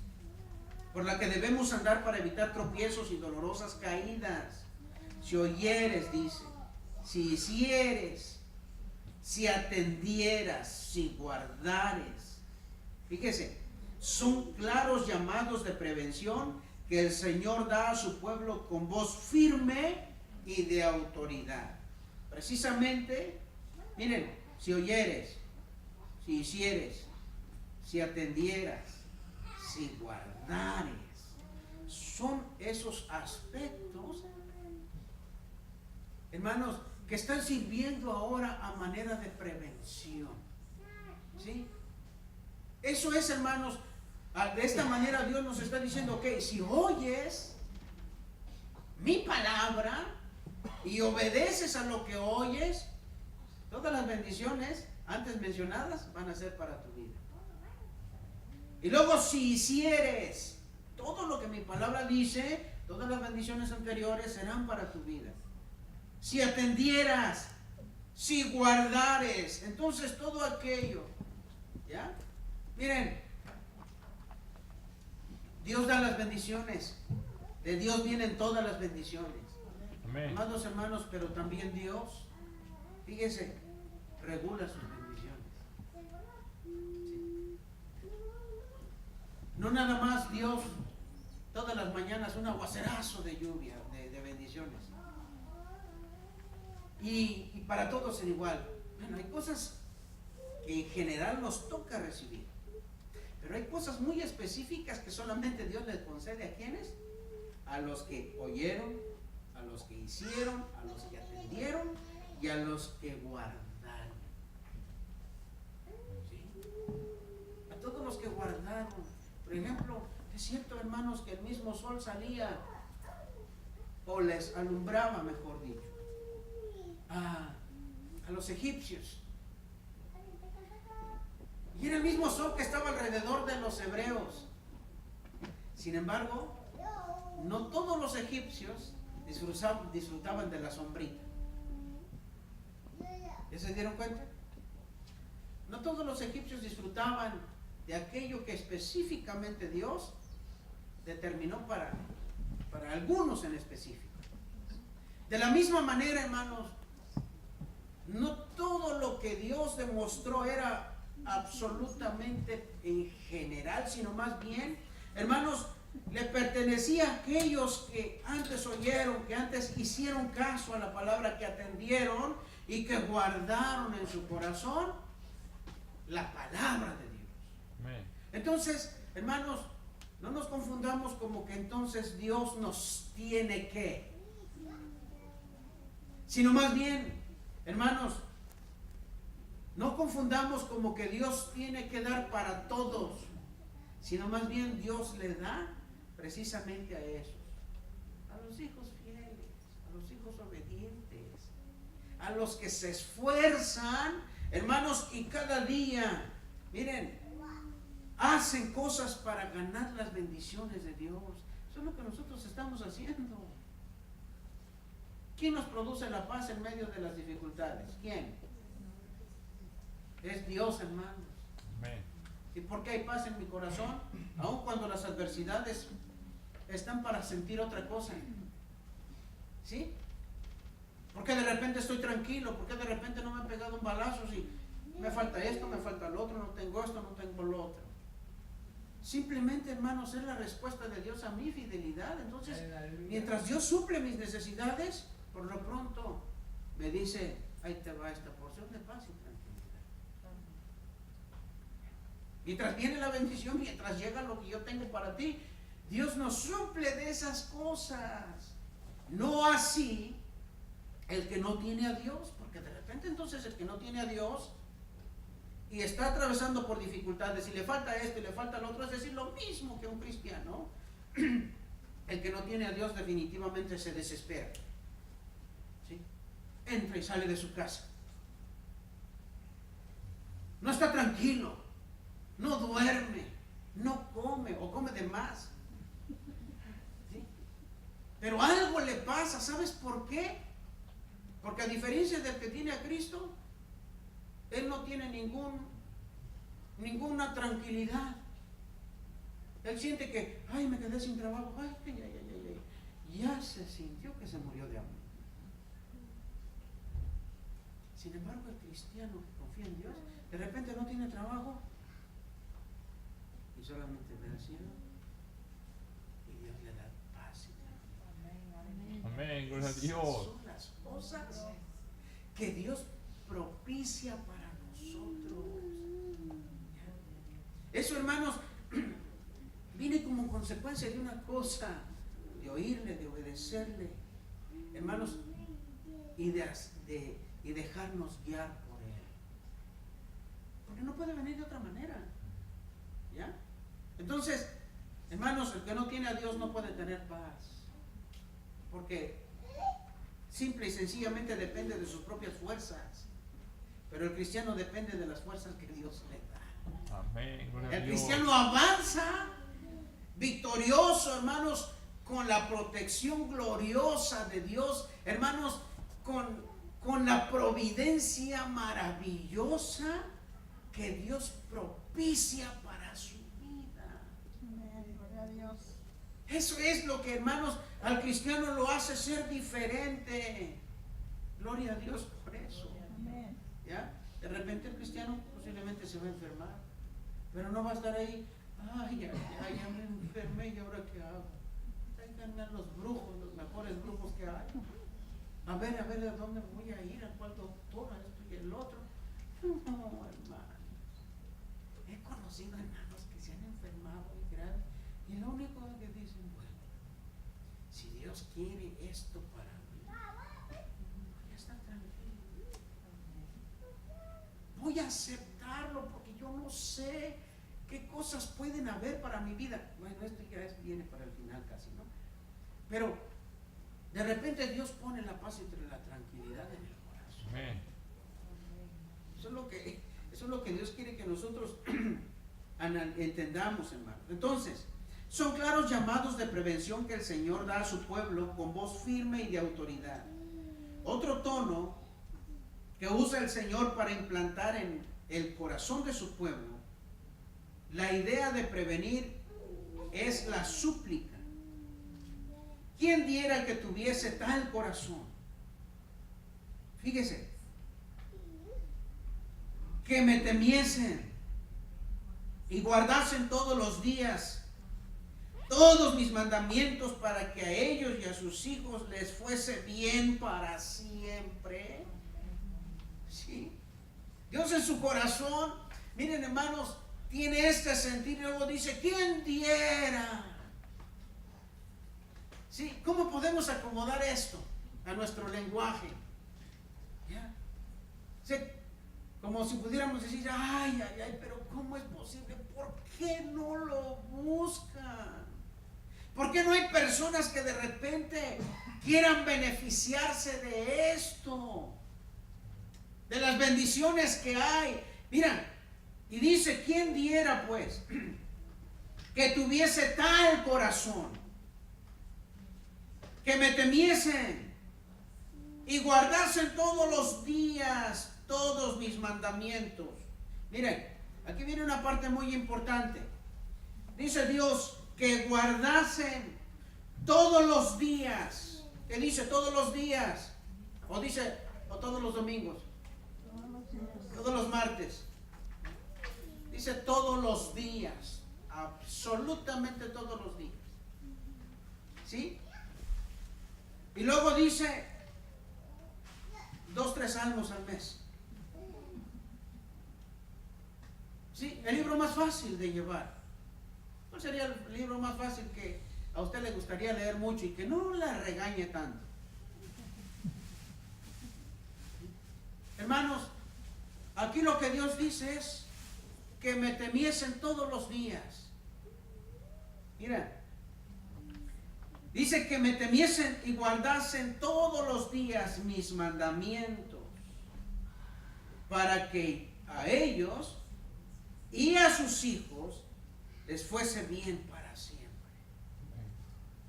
por la que debemos andar para evitar tropiezos y dolorosas caídas. Si oyeres, dice, si hicieres, si atendieras, si guardares. Fíjese, son claros llamados de prevención que el Señor da a su pueblo con voz firme y de autoridad. Precisamente, miren, si oyeres, si hicieres, si atendieras, si guardares, son esos aspectos, hermanos, que están sirviendo ahora a manera de prevención. ¿Sí? Eso es, hermanos, de esta manera Dios nos está diciendo, ok, si oyes mi palabra y obedeces a lo que oyes, todas las bendiciones antes mencionadas van a ser para tu vida. Y luego, si hicieres todo lo que mi palabra dice, todas las bendiciones anteriores serán para tu vida. Si atendieras, si guardares, entonces todo aquello, ¿ya? Miren, Dios da las bendiciones, de Dios vienen todas las bendiciones. Amén. Amados hermanos, pero también Dios, fíjense, regula sus bendiciones. ¿Sí? No nada más Dios, todas las mañanas un aguacerazo de lluvia, de bendiciones. Y para todos es igual. Bueno, hay cosas que en general nos toca recibir. Pero hay cosas muy específicas que solamente Dios les concede a quienes, a los que oyeron, a los que hicieron, a los que atendieron y a los que guardaron. ¿Sí? A todos los que guardaron. Por ejemplo, es cierto, hermanos, que el mismo sol salía o les alumbraba, mejor dicho, a los egipcios. Y era el mismo sol que estaba alrededor de los hebreos. Sin embargo, no todos los egipcios disfrutaban de la sombrita. ¿Ya se dieron cuenta? No todos los egipcios disfrutaban de aquello que específicamente Dios determinó para algunos en específico. De la misma manera, hermanos, no todo lo que Dios demostró era absolutamente en general, sino más bien, hermanos, le pertenecía a aquellos que antes oyeron, que antes hicieron caso a la palabra, que atendieron y que guardaron en su corazón la palabra de Dios. Amén. Entonces, hermanos, no nos confundamos como que entonces Dios nos tiene que, sino más bien, hermanos, no confundamos como que Dios tiene que dar para todos, sino más bien Dios le da precisamente a esos, a los hijos fieles, a los hijos obedientes, a los que se esfuerzan hermanos, y cada día, miren, hacen cosas para ganar las bendiciones de Dios. Eso es lo que nosotros estamos haciendo. ¿Quién nos produce la paz en medio de las dificultades? ¿Quién? Es Dios, hermanos. Amén. ¿Y por qué hay paz en mi corazón? Aun cuando las adversidades están para sentir otra cosa. ¿Sí? ¿Por qué de repente estoy tranquilo? ¿Por qué de repente no me han pegado un balazo? Si me falta esto, me falta lo otro, no tengo esto, no tengo lo otro. Simplemente, hermanos, es la respuesta de Dios a mi fidelidad. Entonces, mientras Dios suple mis necesidades, por lo pronto me dice, ahí te va esta porción de paz y tranquilidad. Mientras viene la bendición, mientras llega lo que yo tengo para ti, Dios nos suple de esas cosas. No así el que no tiene a Dios, porque de repente entonces el que no tiene a Dios y está atravesando por dificultades y le falta esto y le falta lo otro, es decir, lo mismo que un cristiano. El que no tiene a Dios definitivamente se desespera. ¿Sí? Entra y sale de su casa. No está tranquilo, no duerme, no come o come de más. ¿Sí? Pero algo le pasa, ¿sabes por qué? Porque a diferencia del que tiene a Cristo, él no tiene ninguna tranquilidad. Él siente que, ay, me quedé sin trabajo, ay, ya se sintió que se murió de hambre. Sin embargo, el cristiano que confía en Dios, de repente no tiene trabajo y solamente ve al cielo y Dios le da paz y tranquilidad. Amén, gloria a Esas Dios. son las cosas que Dios propicia para nosotros. Eso, hermanos, viene como consecuencia de una cosa, de oírle, de obedecerle, hermanos, y dejarnos guiar por Él. Porque no puede venir de otra manera. ¿Ya? Entonces, hermanos, el que no tiene a Dios no puede tener paz. Porque simple y sencillamente depende de sus propias fuerzas. Pero el cristiano depende de las fuerzas que Dios le da. Amén, gloria a El Dios. cristiano avanza victorioso, hermanos, con la protección gloriosa de Dios, hermanos, con la providencia maravillosa que Dios propicia para su vida. Amén, gloria a Dios. Eso es lo que, hermanos, al cristiano lo hace ser diferente. Gloria a Dios por eso. Amén. ¿Ya? De repente el cristiano posiblemente se va a enfermar, pero no va a estar ahí, ay, ya me enfermé y ahora qué hago. Traigan a los brujos, los mejores brujos que hay. A ver a dónde voy a ir, a cuál doctor, a esto y el otro. No, hermanos. He conocido hermanos que se han enfermado y grave, y lo único que dicen, bueno, si Dios quiere esto para mí, voy a estar tranquilo. Voy a aceptarlo porque yo no sé qué cosas pueden haber para mi vida. Bueno, esto ya viene para el final casi, ¿no? Pero de repente Dios pone la paz y la tranquilidad en el corazón. Amén. Eso es lo que Dios quiere que nosotros entendamos, hermanos. Entonces, son claros llamados de prevención que el Señor da a su pueblo con voz firme y de autoridad. Otro tono que usa el Señor para implantar en el corazón de su pueblo la idea de prevenir es la súplica. ¿Quién diera que tuviese tal corazón? Fíjese, que me temiesen y guardasen todos los días todos mis mandamientos para que a ellos y a sus hijos les fuese bien para siempre. ¿Sí? Dios en su corazón, miren hermanos, tiene este sentir y luego dice, ¿quién diera? ¿Sí? ¿Cómo podemos acomodar esto a nuestro lenguaje? ¿Ya? ¿Sí? Como si pudiéramos decir, ay, pero ¿cómo es posible? ¿Por qué no lo buscan? ¿Por qué no hay personas que de repente quieran beneficiarse de esto? de las bendiciones que hay. Mira, y dice, ¿quién diera pues que tuviese tal corazón, que me temiesen y guardasen todos los días todos mis mandamientos? Miren, aquí viene una parte muy importante. Dice Dios que guardasen todos los días. ¿Qué dice? Todos los días. O dice, o todos los domingos. Todos los martes. Dice todos los días. Absolutamente todos los días. ¿Sí? Y luego dice 2, 3 salmos al mes. ¿Sí? El libro más fácil de llevar. ¿Cuál sería el libro más fácil que a usted le gustaría leer mucho y que no la regañe tanto? Hermanos, aquí lo que Dios dice es que me temiesen todos los días. Mira, dice que me temiesen y guardasen todos los días mis mandamientos, para que a ellos y a sus hijos les fuese bien para siempre.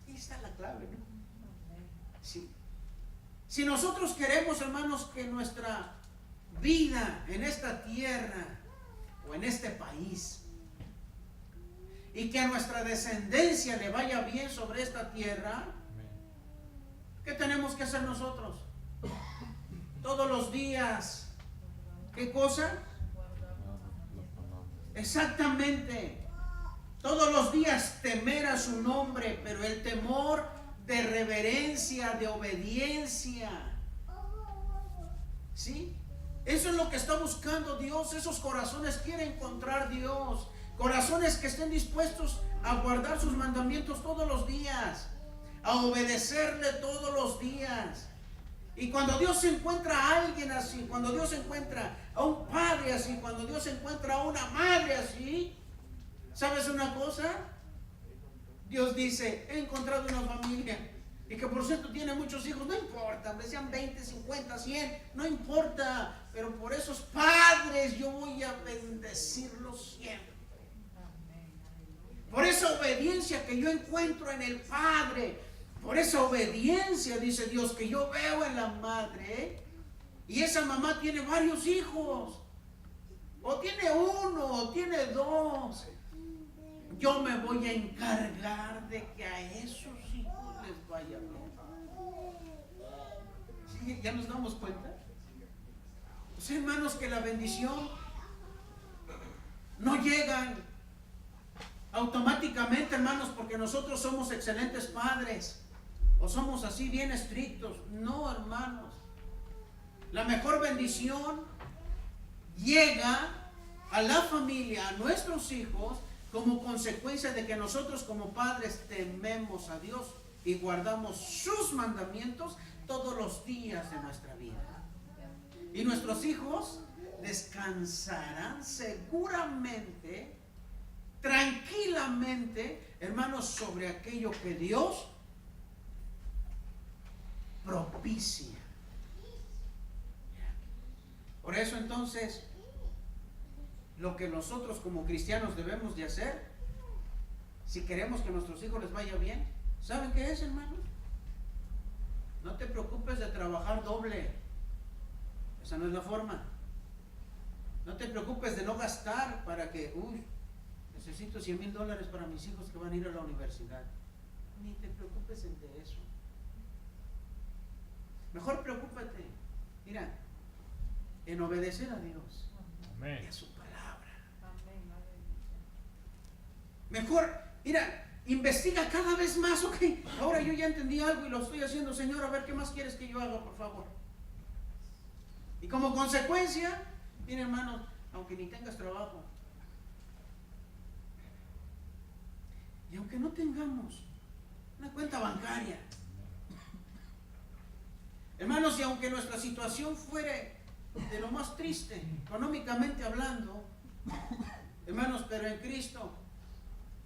Ahí está la clave, ¿no? Sí. Si nosotros queremos, hermanos, que nuestra vida en esta tierra o en este país y que a nuestra descendencia le vaya bien sobre esta tierra, ¿qué tenemos que hacer nosotros? Todos los días, ¿qué cosa? Exactamente. Todos los días temer a su nombre, pero el temor de reverencia, de obediencia. ¿Sí? Eso es lo que está buscando Dios. Esos corazones quiere encontrar Dios. Corazones que estén dispuestos a guardar sus mandamientos todos los días, a obedecerle todos los días. Y cuando Dios encuentra a alguien así, cuando Dios encuentra a un padre así, cuando Dios encuentra a una madre así, ¿sabes una cosa? Dios dice, he encontrado una familia y que por cierto tiene muchos hijos, no importa, aunque sean 20, 50, 100, no importa, pero por esos padres yo voy a bendecirlos siempre. Por esa obediencia que yo encuentro en el Padre, por esa obediencia, dice Dios, que yo veo en la madre, y esa mamá tiene varios hijos, o tiene uno, o tiene 2, yo me voy a encargar de que a esos hijos les vaya bien. ¿Sí? ¿Ya nos damos cuenta? Pues, hermanos, que la bendición no llega automáticamente, hermanos, porque nosotros somos excelentes padres o somos así bien estrictos. No, hermanos, la mejor bendición llega a la familia, a nuestros hijos, como consecuencia de que nosotros como padres tememos a Dios y guardamos sus mandamientos todos los días de nuestra vida. Y nuestros hijos descansarán seguramente, tranquilamente, hermanos, sobre aquello que Dios propicia. Por eso entonces, lo que nosotros como cristianos debemos de hacer, si queremos que a nuestros hijos les vaya bien, ¿saben qué es, hermanos? No te preocupes de trabajar doble. Esa no es la forma. No te preocupes de no gastar para que, necesito $100,000 para mis hijos que van a ir a la universidad. Ni te preocupes de eso. Mejor preocúpate, mira, en obedecer a Dios. Amén. Y a su palabra. Mejor, mira, investiga cada vez más. Ok, ahora yo ya entendí algo y lo estoy haciendo, Señor, a ver qué más quieres que yo haga, por favor. Y como consecuencia, mira, hermanos, aunque ni tengas trabajo, y aunque no tengamos una cuenta bancaria, hermanos, y aunque nuestra situación fuere de lo más triste, económicamente hablando, hermanos, pero en Cristo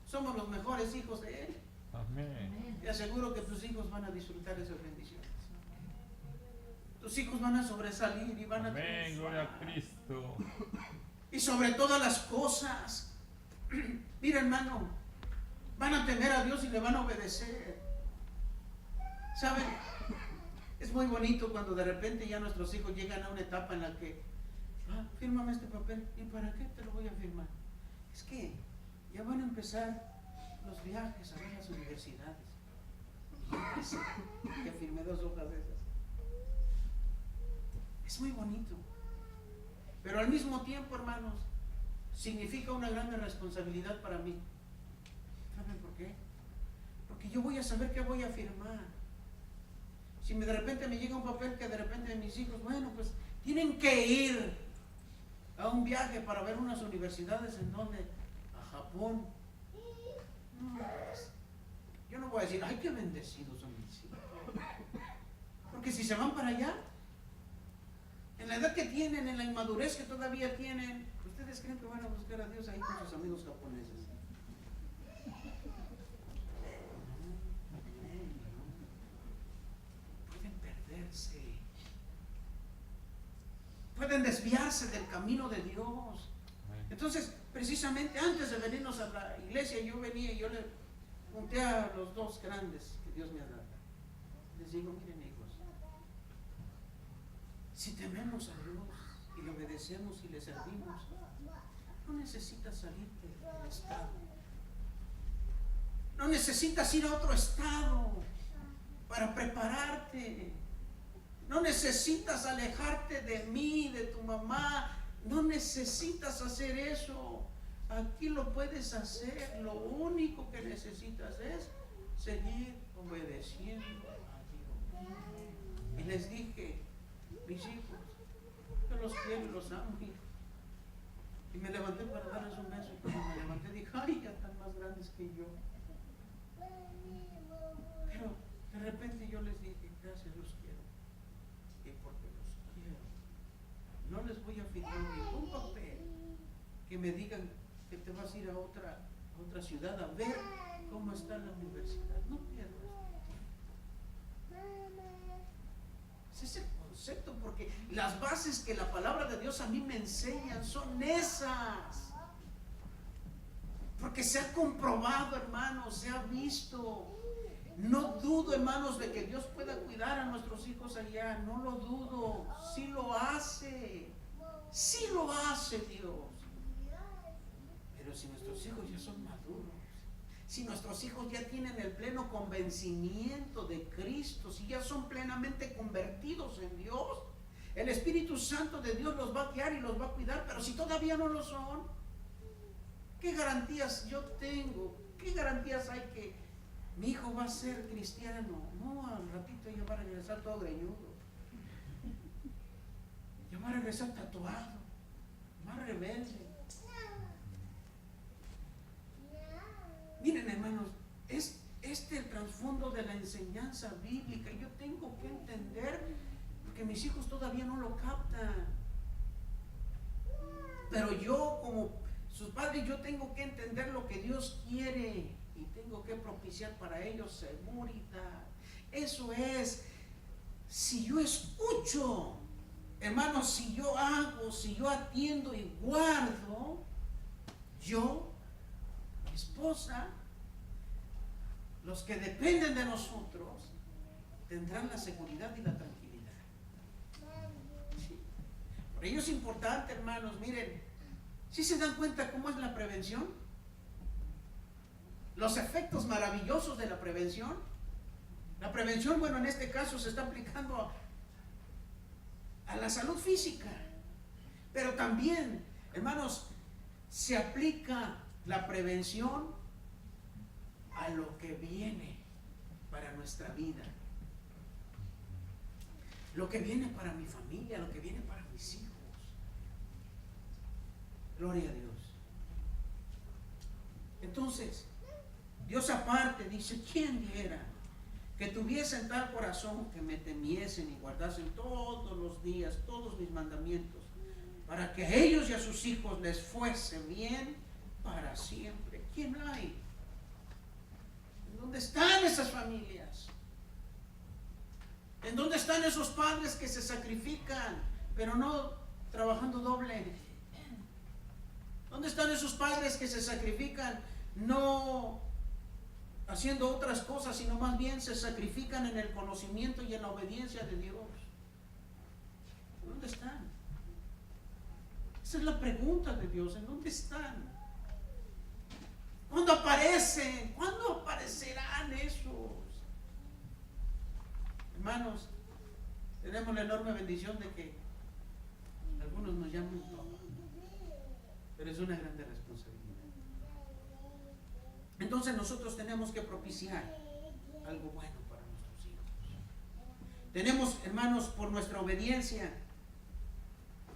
somos los mejores hijos de Él. Amén. Te aseguro que tus hijos van a disfrutar esas bendiciones. Tus hijos van a sobresalir y van a Amén, gloria a Cristo. Y sobre todas las cosas, mira hermano, van a temer a Dios y le van a obedecer. ¿Saben? Es muy bonito cuando de repente ya nuestros hijos llegan a una etapa en la que, fírmame este papel. ¿Y para qué te lo voy a firmar? Es que ya van a empezar los viajes a ver las universidades. Que firmé 2 hojas de esas. Es muy bonito. Pero al mismo tiempo, hermanos, significa una gran responsabilidad para mí. ¿Saben por qué? Porque yo voy a saber qué voy a firmar. Si de repente me llega un papel que de repente mis hijos, bueno, pues tienen que ir a un viaje para ver unas universidades en donde, a Japón. No, pues, yo no voy a decir, ay, qué bendecidos son mis hijos. Porque si se van para allá, en la edad que tienen, en la inmadurez que todavía tienen, ¿ustedes creen que van a buscar a Dios ahí con sus amigos japoneses? Pueden perderse. Pueden desviarse del camino de Dios. Entonces, precisamente antes de venirnos a la iglesia, yo venía y yo le junté a los 2 grandes que Dios me ha dado. Les digo, miren hijos, si tememos a Dios y le obedecemos y le servimos, no necesitas salirte del estado. No necesitas ir a otro estado para prepararte. No necesitas alejarte de mí, de tu mamá. No necesitas hacer eso. Aquí lo puedes hacer. Lo único que necesitas es seguir obedeciendo a Dios. Y les dije, mis hijos, yo los quiero y los amo. Y me levanté para darles un beso. Y cuando me levanté dije, ay, ya están más grandes que yo. Pero de repente yo les dije, gracias, los quiero. Y porque los quiero, no les voy a firmar ningún papel que me digan que te vas a ir a otra ciudad a ver cómo está la universidad. No pierdas tiempo. Ese es el concepto, porque las bases que la palabra de Dios a mí me enseñan son esas. Porque se ha comprobado, hermanos, se ha visto. No dudo, hermanos, de que Dios pueda cuidar a nuestros hijos allá. No lo dudo. Sí lo hace. Sí lo hace Dios. Pero si nuestros hijos ya son maduros, si nuestros hijos ya tienen el pleno convencimiento de Cristo, si ya son plenamente convertidos en Dios, el Espíritu Santo de Dios los va a guiar y los va a cuidar. Pero si todavía no lo son, ¿qué garantías yo tengo? ¿Qué garantías hay que mi hijo va a ser cristiano? No, al ratito ya va a regresar todo greñudo. Ya va a regresar tatuado, más rebelde. Miren, hermanos, es el trasfondo de la enseñanza bíblica. Yo tengo que entender, porque mis hijos todavía no lo captan. Pero yo, como sus padres, yo tengo que entender lo que Dios quiere y tengo que propiciar para ellos seguridad. Eso es, si yo escucho, hermanos, si yo hago, si yo atiendo y guardo, yo, mi esposa, los que dependen de nosotros, tendrán la seguridad y la tranquilidad. Sí. Por ello es importante, hermanos, miren, ¿sí se dan cuenta cómo es la prevención? Los efectos maravillosos de la prevención. La prevención, bueno, en este caso se está aplicando a la salud física, pero también, hermanos, se aplica la prevención a lo que viene para nuestra vida, lo que viene para mi familia, lo que viene para mis hijos. Gloria a Dios. Entonces, Dios aparte dice, ¿quién diera que tuviesen tal corazón que me temiesen y guardasen todos los días, todos mis mandamientos, para que a ellos y a sus hijos les fuese bien para siempre? ¿Quién hay? ¿Dónde están esas familias? ¿En dónde están esos padres que se sacrifican, pero no trabajando doble? ¿Dónde están esos padres que se sacrifican, no haciendo otras cosas, sino más bien se sacrifican en el conocimiento y en la obediencia de Dios? ¿Dónde están? Esa es la pregunta de Dios. ¿En dónde están? ¿Cuándo aparecen? ¿Cuándo aparecerán esos? Hermanos, tenemos la enorme bendición de que algunos nos llaman papá, pero es una grande responsabilidad. Entonces nosotros tenemos que propiciar algo bueno para nuestros hijos. Tenemos, hermanos, por nuestra obediencia,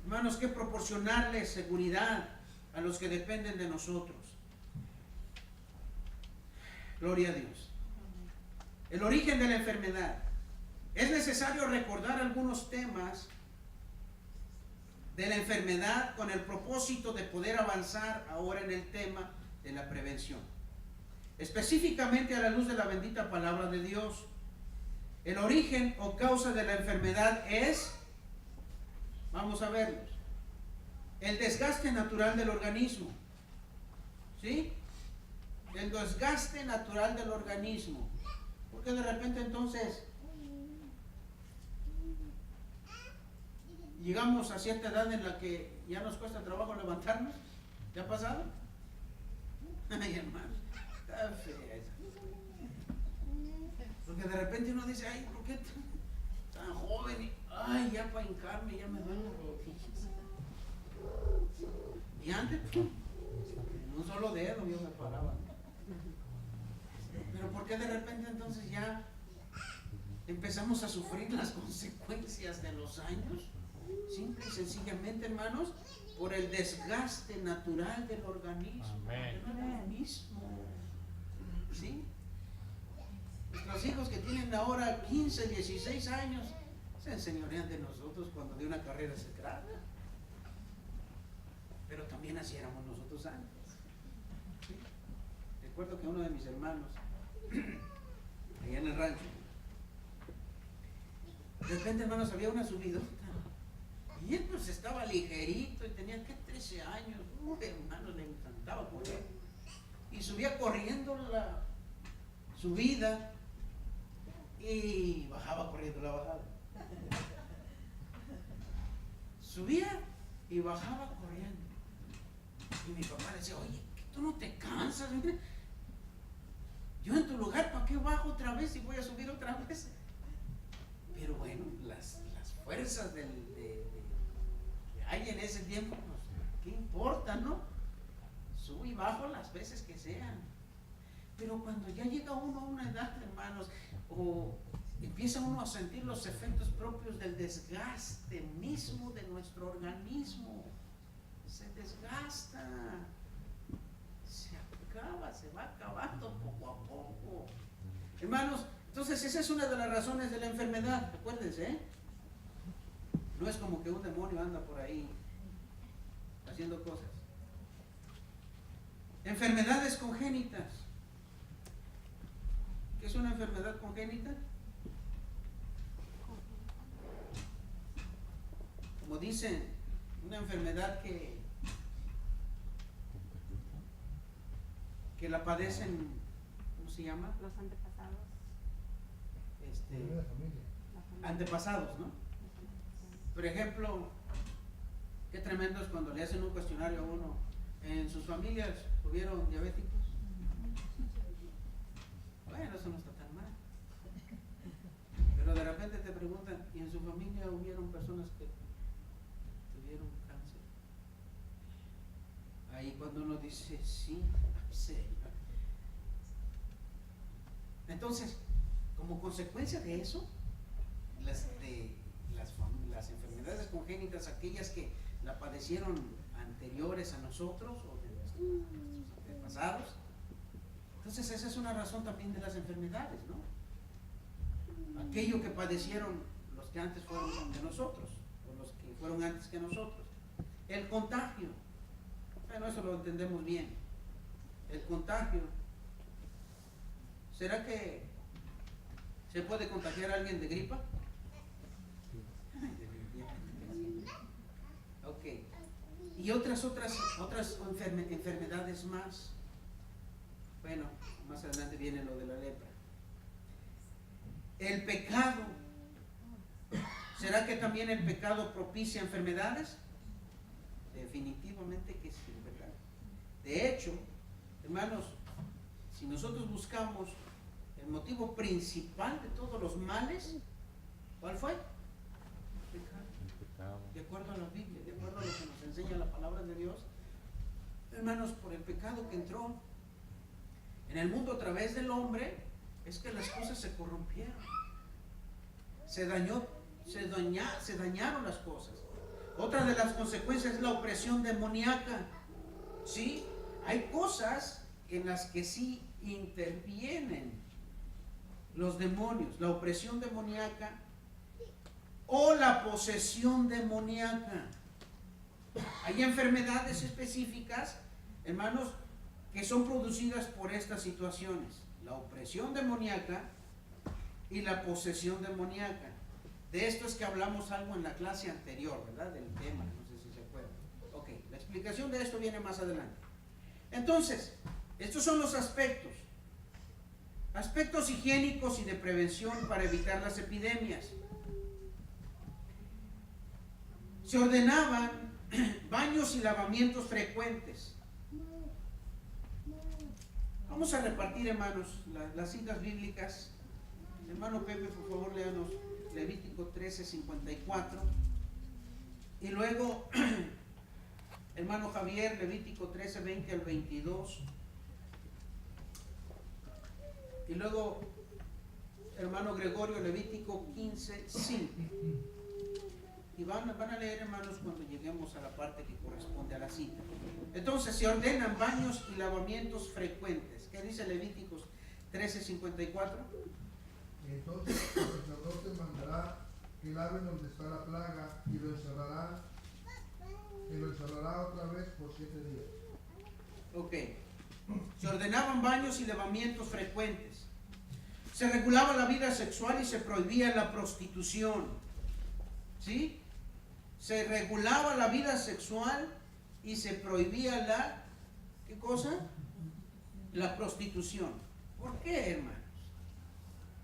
hermanos, que proporcionarles seguridad a los que dependen de nosotros. Gloria a Dios. El origen de la enfermedad. Es necesario recordar algunos temas de la enfermedad con el propósito de poder avanzar ahora en el tema de la prevención. Específicamente a la luz de la bendita palabra de Dios. El origen o causa de la enfermedad es, vamos a verlos, el desgaste natural del organismo. ¿Sí? El desgaste natural del organismo. Porque de repente entonces llegamos a cierta edad en la que ya nos cuesta trabajo levantarnos. ¿Ya ha pasado? Ay, hermano, está fea esa. Porque de repente uno dice, ay, ¿por qué tan joven? Ay, ya para hincarme, ya me duelen las rodillas. Y antes, en un solo dedo yo me paraba. Pero ¿por qué de repente entonces ya empezamos a sufrir las consecuencias de los años? Simple y sencillamente, hermanos, por el desgaste natural del organismo. Amén. Del organismo. ¿Sí? Nuestros hijos que tienen ahora 15, 16 años se enseñorean de nosotros cuando de una carrera se trata. Pero también así éramos nosotros antes. ¿Sí? Recuerdo que uno de mis hermanos, allá en el rancho, de repente, hermanos, había una subidota. Y él pues estaba ligerito y tenía que 13 años. Hermano, le encantaba correr. Y subía corriendo la subida y bajaba corriendo la bajada. Subía y bajaba corriendo. Y mi papá decía, oye, ¿que tú no te cansas? Yo en tu lugar, ¿para qué bajo otra vez y voy a subir otra vez? Pero bueno, las fuerzas que hay en ese tiempo, pues, ¿qué importa, no? Subo y bajo las veces que sean. Pero cuando ya llega uno a una edad, hermanos, o empieza uno a sentir los efectos propios del desgaste mismo de nuestro organismo, se desgasta, se acaba, se va acabando poco a poco. Hermanos, entonces esa es una de las razones de la enfermedad, acuérdense, ¿eh? No es como que un demonio anda por ahí haciendo cosas. Enfermedades congénitas. ¿Qué es una enfermedad congénita? Como dicen, una enfermedad que la padecen, ¿cómo se llama? Los antepasados. Antepasados, ¿no? Por ejemplo, qué tremendo es cuando le hacen un cuestionario a uno. ¿En sus familias hubieron diabéticos? Bueno, eso no está tan mal. Pero de repente te preguntan, ¿y en su familia hubieron personas que tuvieron cáncer? Ahí cuando uno dice, sí, Señor. Entonces, como consecuencia de eso, las enfermedades congénitas, aquellas que la padecieron anteriores a nosotros o de nuestros antepasados, entonces esa es una razón también de las enfermedades, ¿no? Aquello que padecieron los que antes fueron de nosotros, o los que fueron antes que nosotros. El contagio, bueno, eso lo entendemos bien. El contagio, ¿será que se puede contagiar a alguien de gripa? y otras enfermedades más. Bueno, más adelante viene lo de la lepra. El pecado. ¿Será que también el pecado propicia enfermedades? Definitivamente que sí, ¿verdad? De hecho, hermanos, si nosotros buscamos el motivo principal de todos los males, ¿cuál fue? Pecado. De acuerdo a la Biblia, de acuerdo a lo que nos enseña la palabra de Dios, hermanos, por el pecado que entró en el mundo a través del hombre, es que las cosas se corrompieron, se dañaron las cosas. Otra de las consecuencias es la opresión demoníaca. ¿Sí? Hay cosas en las que sí intervienen los demonios, la opresión demoníaca o la posesión demoníaca. Hay enfermedades específicas, hermanos, que son producidas por estas situaciones: la opresión demoníaca y la posesión demoníaca. De esto es que hablamos algo en la clase anterior, ¿verdad? Del tema, no sé si se acuerdan. Ok, la explicación de esto viene más adelante. Entonces, estos son los aspectos higiénicos y de prevención para evitar las epidemias. Se ordenaban baños y lavamientos frecuentes. Vamos a repartir, hermanos, las citas bíblicas. Hermano Pepe, por favor, léanos Levítico 13:54. Y luego, hermano Javier, Levítico 13:20 al 22. Y luego, hermano Gregorio, Levítico 15:5. Y van a leer, hermanos, cuando lleguemos a la parte que corresponde a la cita. Entonces, se ordenan baños y lavamientos frecuentes. ¿Qué dice Levíticos 13:54? Entonces el sacerdote mandará que laven donde está la plaga y lo encerrará otra vez por 7 días. Ok. Se ordenaban baños y lavamientos frecuentes. Se regulaba la vida sexual y se prohibía la prostitución. ¿Sí? Se regulaba la vida sexual y se prohibía la, ¿qué cosa? La prostitución. ¿Por qué, hermanos?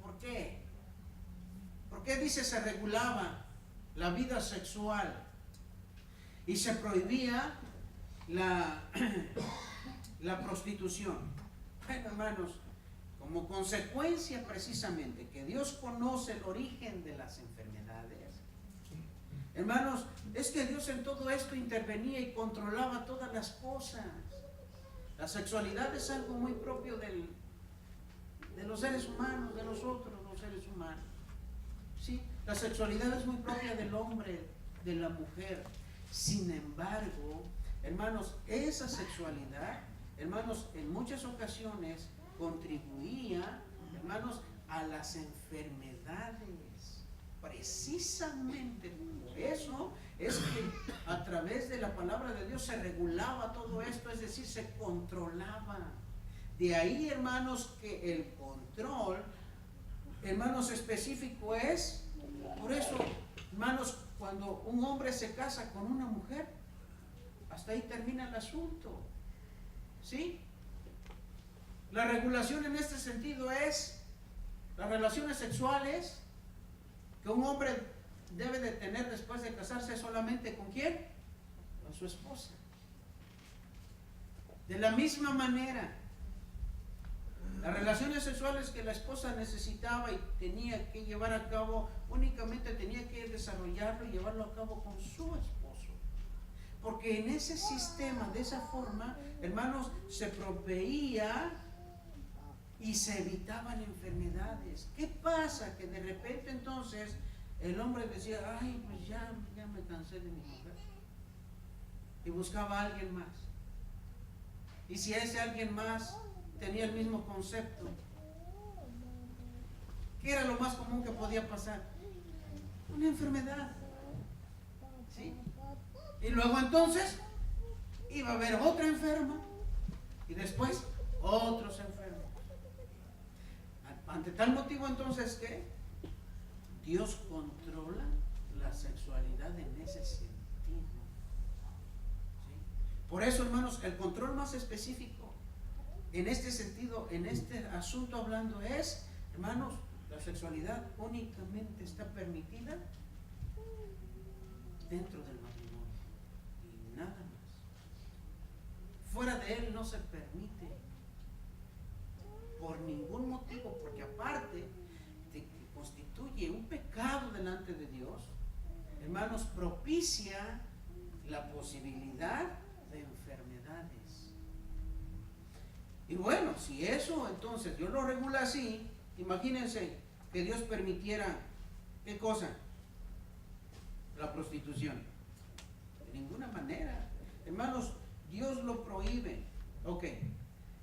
¿Por qué? ¿Por qué dice se regulaba la vida sexual y se prohibía la prostitución? Bueno, hermanos, como consecuencia precisamente que Dios conoce el origen de las enfermedades, hermanos, es que Dios en todo esto intervenía y controlaba todas las cosas. La sexualidad es algo muy propio de los seres humanos, de nosotros los seres humanos. ¿Sí? La sexualidad es muy propia del hombre, de la mujer. Sin embargo, hermanos, esa sexualidad, hermanos, en muchas ocasiones contribuía, hermanos, a las enfermedades. Precisamente por eso es que a través de la palabra de Dios se regulaba todo esto, es decir, se controlaba. De ahí, hermanos, que el control, hermanos, específico es, por eso, hermanos, cuando un hombre se casa con una mujer, hasta ahí termina el asunto. ¿Sí? La regulación en este sentido es las relaciones sexuales que un hombre debe de tener después de casarse solamente ¿con quién? Con su esposa. De la misma manera, las relaciones sexuales que la esposa necesitaba y tenía que llevar a cabo, únicamente tenía que desarrollarlo y llevarlo a cabo con su esposo. Porque en ese sistema, de esa forma, hermanos, se proveía y se evitaban enfermedades. ¿Qué pasa? Que de repente entonces el hombre decía, ay, pues ya me cansé de mi mujer. Y buscaba a alguien más. Y si ese alguien más tenía el mismo concepto, ¿qué era lo más común que podía pasar? Una enfermedad. ¿Sí? Y luego entonces iba a haber otra enferma y después otros enfermos. Ante tal motivo entonces que Dios controla la sexualidad en ese sentido. ¿Sí? Por eso, hermanos, el control más específico en este sentido, en este asunto hablando es, hermanos, la sexualidad únicamente está permitida dentro del matrimonio y nada más. Fuera de él no se permite por ningún motivo, porque aparte de que constituye un pecado delante de Dios, hermanos, propicia la posibilidad de enfermedades. Y bueno, si eso entonces Dios lo regula así, imagínense que Dios permitiera, ¿qué cosa? La prostitución. De ninguna manera. Hermanos, Dios lo prohíbe. Ok.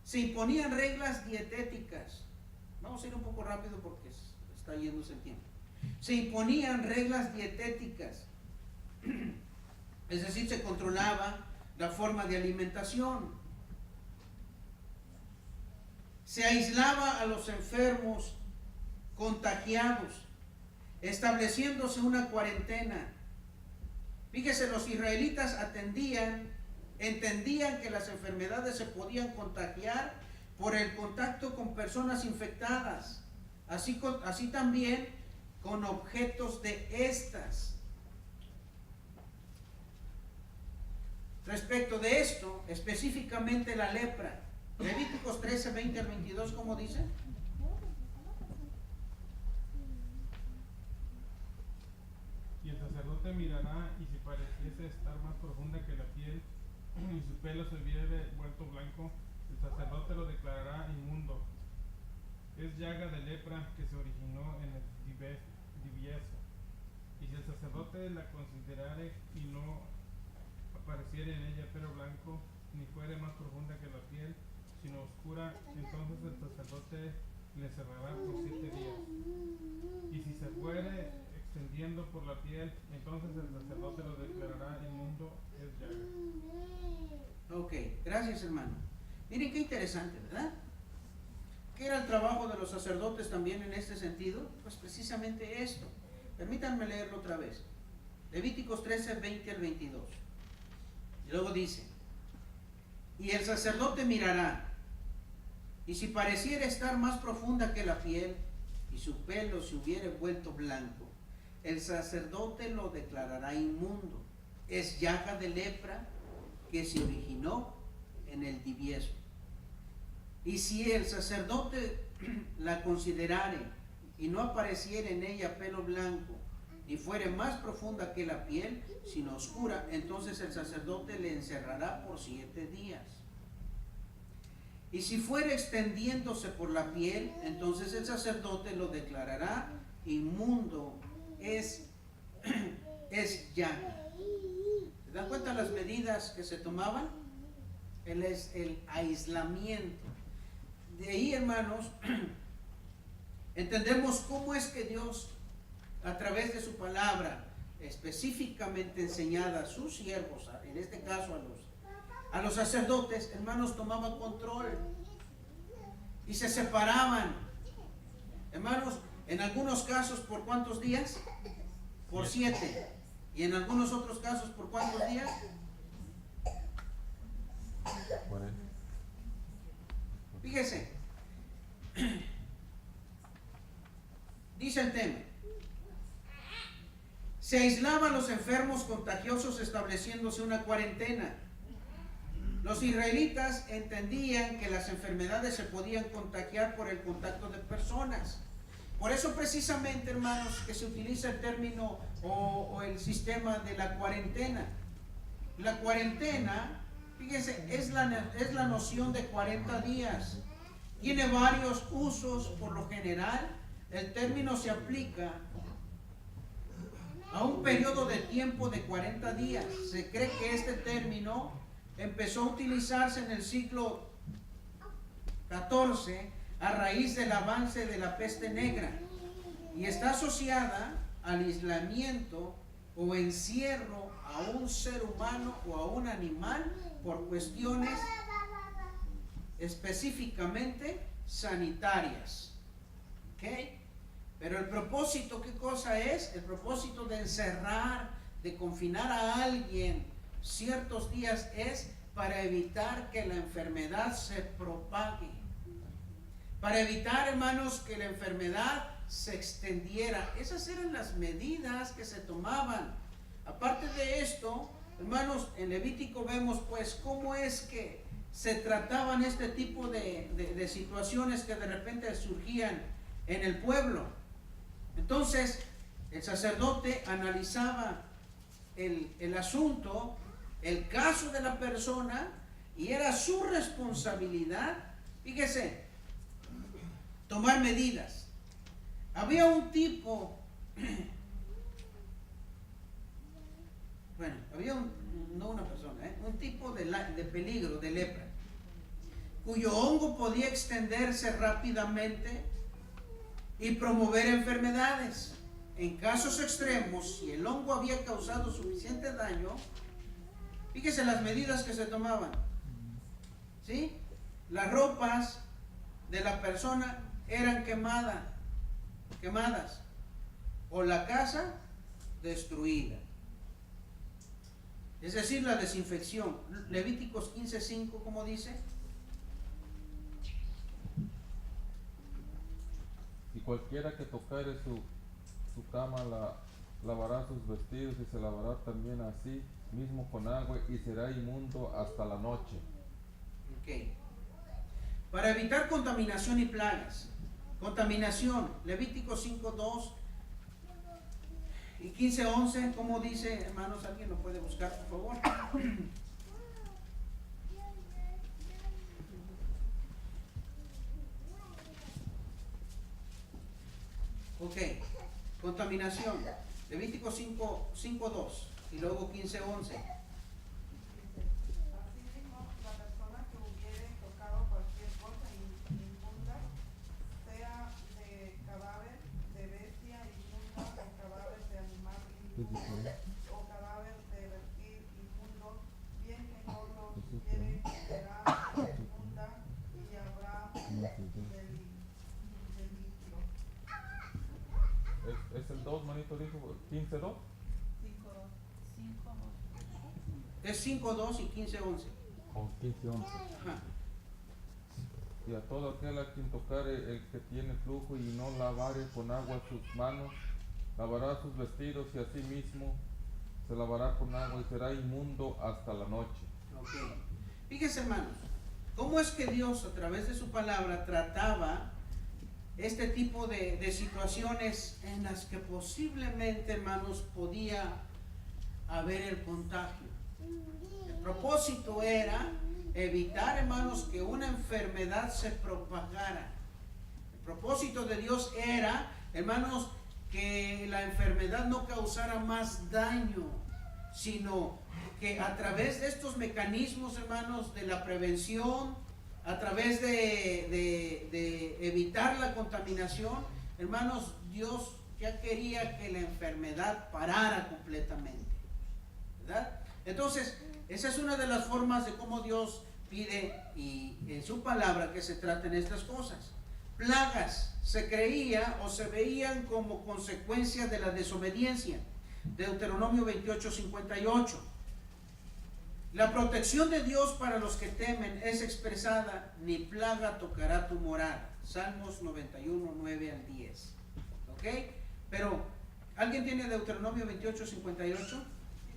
Se imponían reglas dietéticas. Vamos a ir un poco rápido porque está yéndose el tiempo. Se imponían reglas dietéticas. Es decir, se controlaba la forma de alimentación. Se aislaba a los enfermos contagiados, estableciéndose una cuarentena. Fíjese, los israelitas entendían que las enfermedades se podían contagiar por el contacto con personas infectadas, así también con objetos de estas. Respecto de esto, específicamente la lepra, Levíticos 13, 20 al 22, ¿cómo dice? Y el sacerdote mirará, y si pareciese estar más profunda que la piel, y su pelo se hubiere vuelto blanco, el sacerdote lo declarará inmundo. Es llaga de lepra que se originó en el divieso. Y si el sacerdote la considerare y no apareciere en ella pelo blanco, ni fuere más profunda que la piel, sino oscura, entonces el sacerdote le cerrará por 7 días. Y si se fuere extendiendo por la piel, entonces el sacerdote lo declarará inmundo, es llaga. Ok, gracias, hermano. Miren qué interesante, ¿verdad? ¿Qué era el trabajo de los sacerdotes también en este sentido? Pues precisamente esto. Permítanme leerlo otra vez. Levíticos 13, 20 al 22. Y luego dice: y el sacerdote mirará, y si pareciera estar más profunda que la piel, y su pelo se hubiere vuelto blanco, el sacerdote lo declarará inmundo. Es llaga de lepra que se originó en el divieso. Y si el sacerdote la considerare y no apareciera en ella pelo blanco, ni fuere más profunda que la piel, sino oscura, entonces el sacerdote le encerrará por 7 días. Y si fuere extendiéndose por la piel, entonces el sacerdote lo declarará inmundo, es llaga. ¿Se dan cuenta las medidas que se tomaban? El aislamiento. De ahí, hermanos, entendemos cómo es que Dios, a través de su palabra, específicamente enseñada a sus siervos, en este caso a los sacerdotes, hermanos, tomaban control y se separaban. Hermanos, en algunos casos, ¿por cuántos días? Por 7. Y en algunos otros casos, ¿por cuántos días? 40. Fíjese, dice el tema: se aislaban los enfermos contagiosos estableciéndose una cuarentena. Los israelitas entendían que las enfermedades se podían contagiar por el contacto de personas. Por eso precisamente, hermanos, que se utiliza el término o el sistema de la cuarentena. La cuarentena, fíjense, es la noción de 40 días. Tiene varios usos. Por lo general, el término se aplica a un periodo de tiempo de 40 días. Se cree que este término empezó a utilizarse en el siglo XIV a raíz del avance de la peste negra y está asociada al aislamiento o encierro a un ser humano o a un animal por cuestiones específicamente sanitarias. ¿Ok? Pero el propósito, ¿qué cosa es? El propósito de encerrar, de confinar a alguien ciertos días es para evitar que la enfermedad se propague, para evitar, hermanos, que la enfermedad se extendiera. Esas eran las medidas que se tomaban. Aparte de esto, hermanos, en Levítico vemos pues cómo es que se trataban este tipo de situaciones que de repente surgían en el pueblo. Entonces, el sacerdote analizaba el asunto, el caso de la persona, y era su responsabilidad, fíjese, tomar medidas. Había un tipo, bueno, había no una persona, un tipo de peligro, de lepra, cuyo hongo podía extenderse rápidamente y promover enfermedades. En casos extremos, si el hongo había causado suficiente daño, fíjese las medidas que se tomaban, ¿sí? Las ropas de la persona eran quemadas, o la casa destruida. Es decir, la desinfección. Levíticos 15:5, ¿cómo dice? Y cualquiera que tocare su cama lavará sus vestidos y se lavará también a sí mismo con agua y será inmundo hasta la noche. Ok. Para evitar contaminación y plagas. Contaminación, Levítico 5:2 y 15:11, ¿cómo dice, hermanos? ¿Alguien lo puede buscar, por favor? Ok, contaminación, Levítico 5:2 y luego 15:11. Asimismo, la persona que hubiere tocado cualquier cosa inmunda, sea de cadáver de bestia inmunda o cadáver de animal inmundo o cadáver de reptil inmundo, bien que no lo hubiere, será inmunda y habrá del líquido. Es el 2, manito, dijo 15:2. 5:2. Es 5:2 y 15:11. O 15:11. Ajá. Y a todo aquel a quien tocare el que tiene flujo y no lavare con agua sus manos, lavará sus vestidos y a sí mismo se lavará con agua y será inmundo hasta la noche. Ok. Fíjense, hermanos, cómo es que Dios a través de su palabra trataba este tipo de situaciones en las que posiblemente, hermanos, podía haber el contagio. El propósito era evitar, hermanos, que una enfermedad se propagara. El propósito de Dios era, hermanos, que la enfermedad no causara más daño, sino que a través de estos mecanismos, hermanos, de la prevención, a través de evitar la contaminación, hermanos, Dios ya quería que la enfermedad parara completamente, ¿verdad? Entonces, esa es una de las formas de cómo Dios pide y en su palabra que se traten estas cosas. Plagas se creía o se veían como consecuencia de la desobediencia. Deuteronomio 28:58. La protección de Dios para los que temen es expresada: ni plaga tocará tu morada. Salmos 91:9-10. ¿Ok? Pero, ¿alguien tiene Deuteronomio 28:58? Si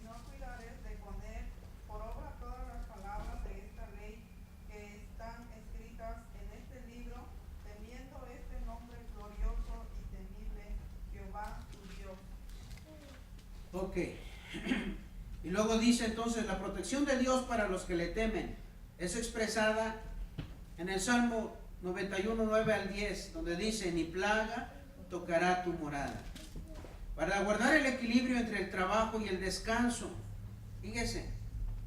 no cuidares de poner por obra todas las palabras de esta ley que están escritas en este libro, temiendo este nombre glorioso y temible, Jehová tu Dios. Ok. Y luego dice entonces, la protección de Dios para los que le temen es expresada en el Salmo 91:9-10, donde dice: ni plaga tocará tu morada. Para guardar el equilibrio entre el trabajo y el descanso. Fíjese,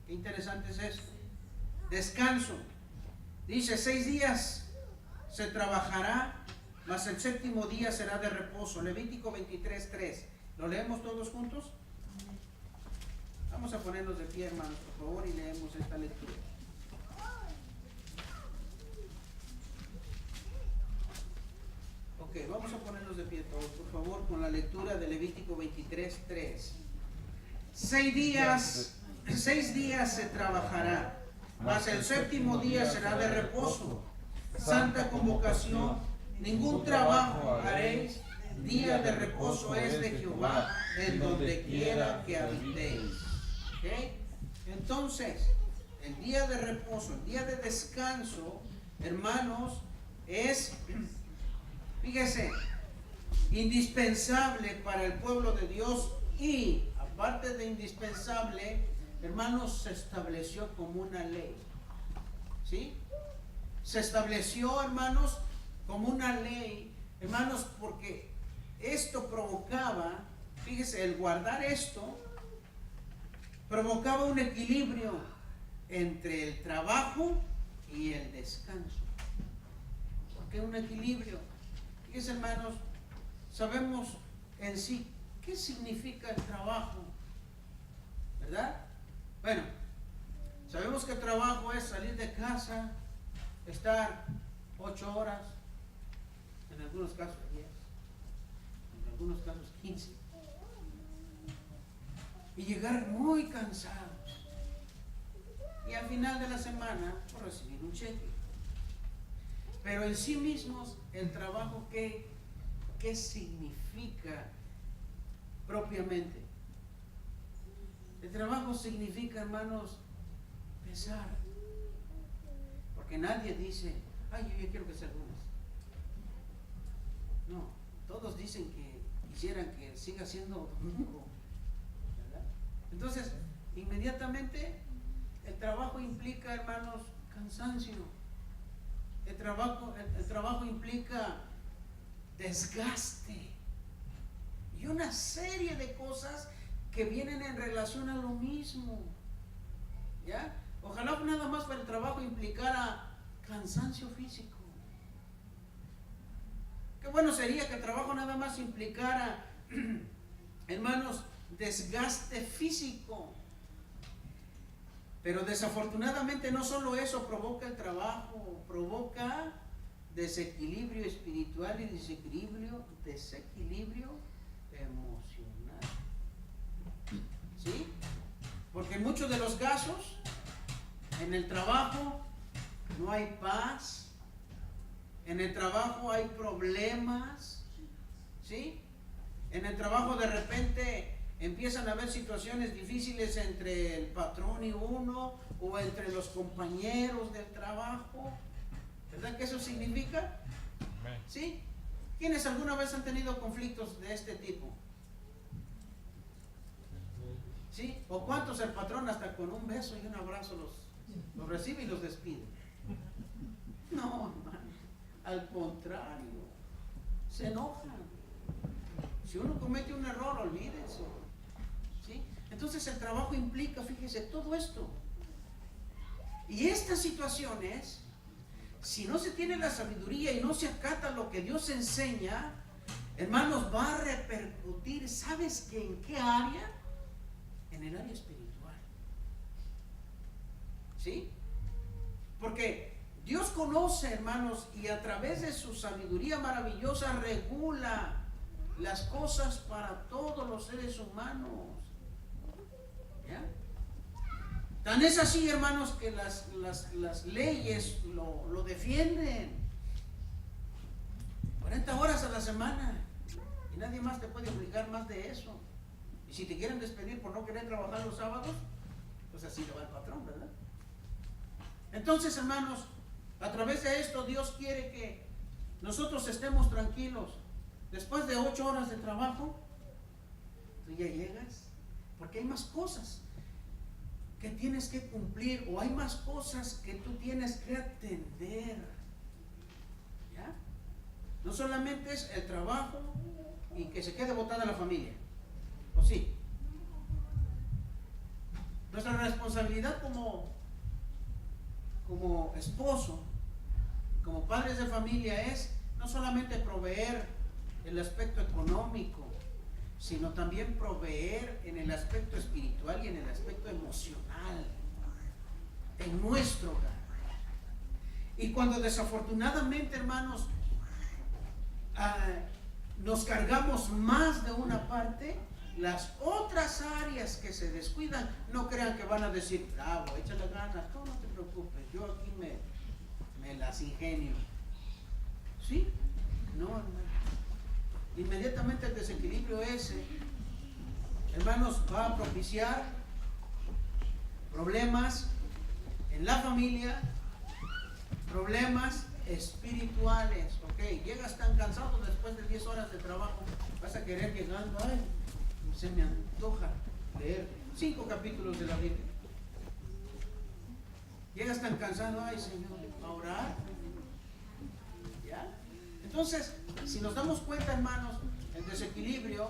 qué interesante es esto. Descanso. Dice: 6 días se trabajará, mas el 7º día será de reposo. Levítico 23:3. ¿Lo leemos todos juntos? Vamos a ponernos de pie, hermanos, por favor, y leemos esta lectura. Ok, vamos a ponernos de pie todos, por favor, con la lectura de Levítico 23:3. 6 días se trabajará, mas el séptimo día será de reposo, santa convocación, ningún trabajo haréis, día de reposo es de Jehová, en donde quiera que habitéis. ¿Okay? Entonces, el día de reposo, el día de descanso, hermanos, es, fíjese, indispensable para el pueblo de Dios y, aparte de indispensable, hermanos, se estableció como una ley. ¿Sí? Se estableció, hermanos, como una ley, hermanos, porque esto provocaba, fíjese, el guardar esto provocaba un equilibrio entre el trabajo y el descanso. ¿Por qué un equilibrio? Fíjese, hermanos, sabemos en sí qué significa el trabajo, ¿verdad? Bueno, sabemos que el trabajo es salir de casa, estar 8 horas, en algunos casos 10, en algunos casos 15, y llegar muy cansados, y al final de la semana por recibir un cheque. Pero en sí mismos, el trabajo, ¿qué significa propiamente? El trabajo significa, hermanos, pesar. Porque nadie dice, ay, yo ya quiero que sea lunes. No, todos dicen que quisieran que siga siendo domingo, ¿verdad? Entonces, inmediatamente, el trabajo implica, hermanos, cansancio. El trabajo implica desgaste y una serie de cosas que vienen en relación a lo mismo. ¿Ya? Ojalá nada más para el trabajo implicara cansancio físico. Qué bueno sería que el trabajo nada más implicara, hermanos, desgaste físico. Pero desafortunadamente no solo eso provoca el trabajo, provoca desequilibrio espiritual y desequilibrio emocional. ¿Sí? Porque en muchos de los casos, en el trabajo no hay paz, en el trabajo hay problemas, ¿sí? En el trabajo de repente empiezan a haber situaciones difíciles entre el patrón y uno, o entre los compañeros del trabajo. ¿Verdad que eso significa? ¿Sí? ¿Quiénes alguna vez han tenido conflictos de este tipo? ¿Sí? ¿O cuántos el patrón hasta con un beso y un abrazo los recibe y los despide? No, hermano, al contrario, se enojan. Si uno comete un error, olvídense. ¿Sí? Entonces el trabajo implica, fíjese, todo esto. Y estas situaciones, si no se tiene la sabiduría y no se acata lo que Dios enseña, hermanos, va a repercutir, ¿sabes qué? ¿En qué área? En el área espiritual. ¿Sí? Porque Dios conoce, hermanos, y a través de su sabiduría maravillosa regula las cosas para todos los seres humanos. ¿Ya? Tan es así, hermanos, que las leyes lo defienden. 40 horas a la semana. Y nadie más te puede obligar más de eso. Y si te quieren despedir por no querer trabajar los sábados, pues así lo va el patrón, ¿verdad? Entonces, hermanos, a través de esto Dios quiere que nosotros estemos tranquilos. Después de 8 horas de trabajo, tú ya llegas, porque hay más cosas que tienes que cumplir, o hay más cosas que tú tienes que atender. ¿Ya? No solamente es el trabajo y que se quede botada la familia, ¿o sí? Nuestra responsabilidad como esposo, como padres de familia, es no solamente proveer el aspecto económico, sino también proveer en el aspecto espiritual y en el aspecto emocional en nuestro hogar. Y cuando desafortunadamente, hermanos, nos cargamos más de una parte, las otras áreas que se descuidan, no crean que van a decir, bravo, échale ganas, no te preocupes, yo aquí me las ingenio. ¿Sí? No, hermano. Inmediatamente el desequilibrio ese, hermanos, va a propiciar problemas en la familia, problemas espirituales. Ok, llegas tan cansado después de 10 horas de trabajo, vas a querer llegando, ay, se me antoja leer 5 capítulos de la Biblia. Llegas tan cansado, ay Señor, a orar. ¿Ya? Entonces, si nos damos cuenta, hermanos, el desequilibrio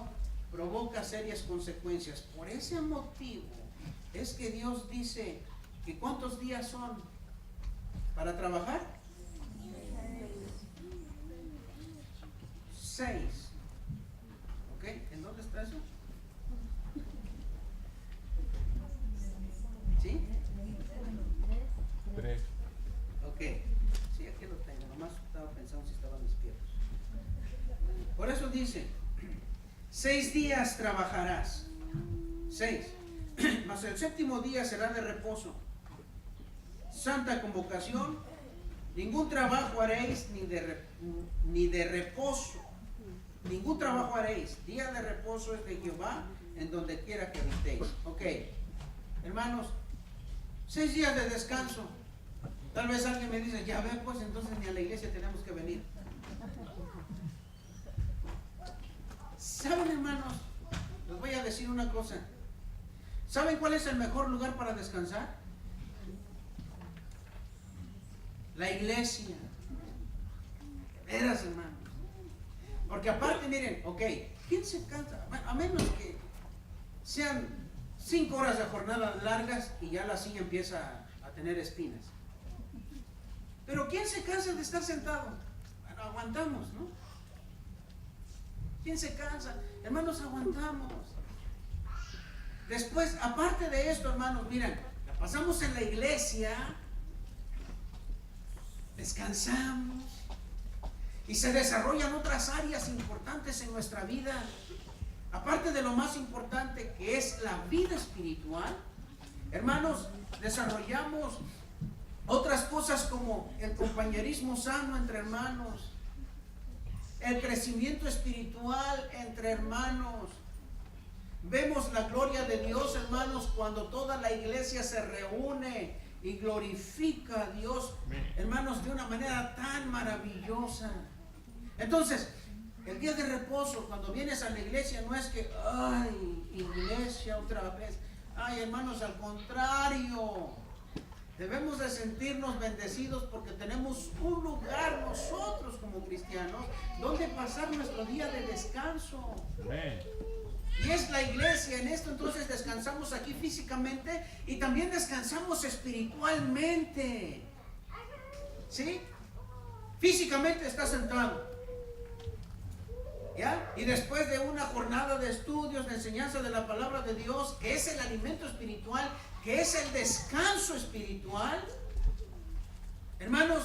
provoca serias consecuencias. Por ese motivo es que Dios dice que ¿cuántos días son para trabajar? 6. ¿Ok? ¿En dónde está eso? ¿Sí? 3. Ok. Sí, aquí lo tengo. Nomás estaba pensando si estaban despiertos. Por eso dice, 6 días trabajarás. 6. Mas el séptimo día será de reposo. Santa convocación. Ningún trabajo haréis ni de reposo. Ningún trabajo haréis. Día de reposo es de Jehová en donde quiera que habitéis. Ok. Hermanos, 6 días de descanso. Tal vez alguien me dice, ya ven, pues entonces ni a la iglesia tenemos que venir. ¿Saben, hermanos? Les voy a decir una cosa. ¿Saben cuál es el mejor lugar para descansar? La iglesia. De veras, hermanos. Porque aparte, miren, ok, ¿quién se cansa? A menos que sean 5 horas de jornada largas y ya la silla empieza a tener espinas. Pero ¿quién se cansa de estar sentado? Bueno, aguantamos, ¿no? ¿Quién se cansa? Hermanos, aguantamos. Después, aparte de esto, hermanos, miren, la pasamos en la iglesia, descansamos y se desarrollan otras áreas importantes en nuestra vida. Aparte de lo más importante que es la vida espiritual, hermanos, desarrollamos otras cosas como el compañerismo sano entre hermanos, el crecimiento espiritual entre hermanos. Vemos la gloria de Dios, hermanos, cuando toda la iglesia se reúne y glorifica a Dios, hermanos, de una manera tan maravillosa. Entonces, el día de reposo, cuando vienes a la iglesia, no es que, ay, iglesia otra vez. Ay, hermanos, al contrario. Debemos de sentirnos bendecidos porque tenemos un lugar nosotros como cristianos donde pasar nuestro día de descanso. Y es la iglesia. En esto entonces descansamos aquí físicamente y también descansamos espiritualmente. ¿Sí? Físicamente estás sentado. ¿Ya? Y después de una jornada de estudios, de enseñanza de la palabra de Dios, que es el alimento espiritual, que es el descanso espiritual, hermanos,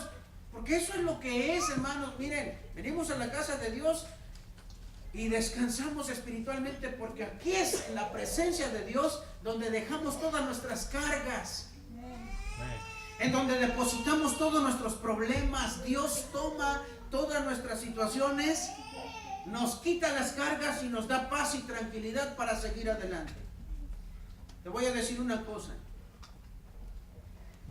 porque eso es lo que es, hermanos. Miren, venimos a la casa de Dios y descansamos espiritualmente porque aquí es la presencia de Dios donde dejamos todas nuestras cargas, en donde depositamos todos nuestros problemas. Dios toma todas nuestras situaciones, nos quita las cargas y nos da paz y tranquilidad para seguir adelante. Te voy a decir una cosa.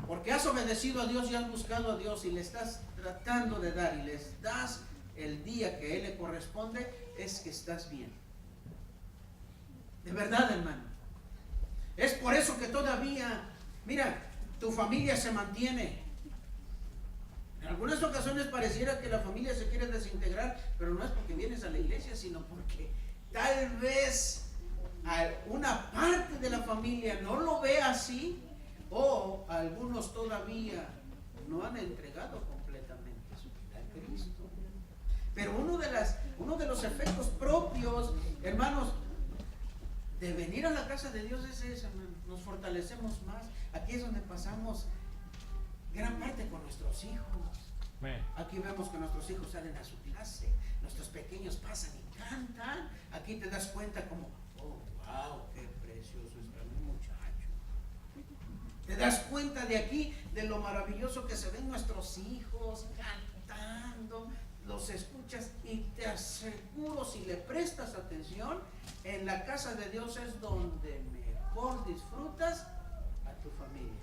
Porque has obedecido a Dios y has buscado a Dios y le estás tratando de dar y les das el día que Él le corresponde, es que estás bien. De verdad, hermano. Es por eso que todavía, mira, tu familia se mantiene. En algunas ocasiones pareciera que la familia se quiere desintegrar, pero no es porque vienes a la iglesia, sino porque tal vez una parte de la familia no lo ve así, o algunos todavía no han entregado completamente su vida a Cristo. Pero uno de los efectos propios, hermanos, de venir a la casa de Dios es eso, hermano. Nos fortalecemos más. Aquí es donde pasamos gran parte con nuestros hijos. Aquí vemos que nuestros hijos salen a su clase, nuestros pequeños pasan y cantan. Aquí te das cuenta como, oh, wow, qué precioso está mi muchacho. Te das cuenta de aquí, de lo maravilloso que se ven nuestros hijos cantando, los escuchas y te aseguro, si le prestas atención, en la casa de Dios es donde mejor disfrutas a tu familia.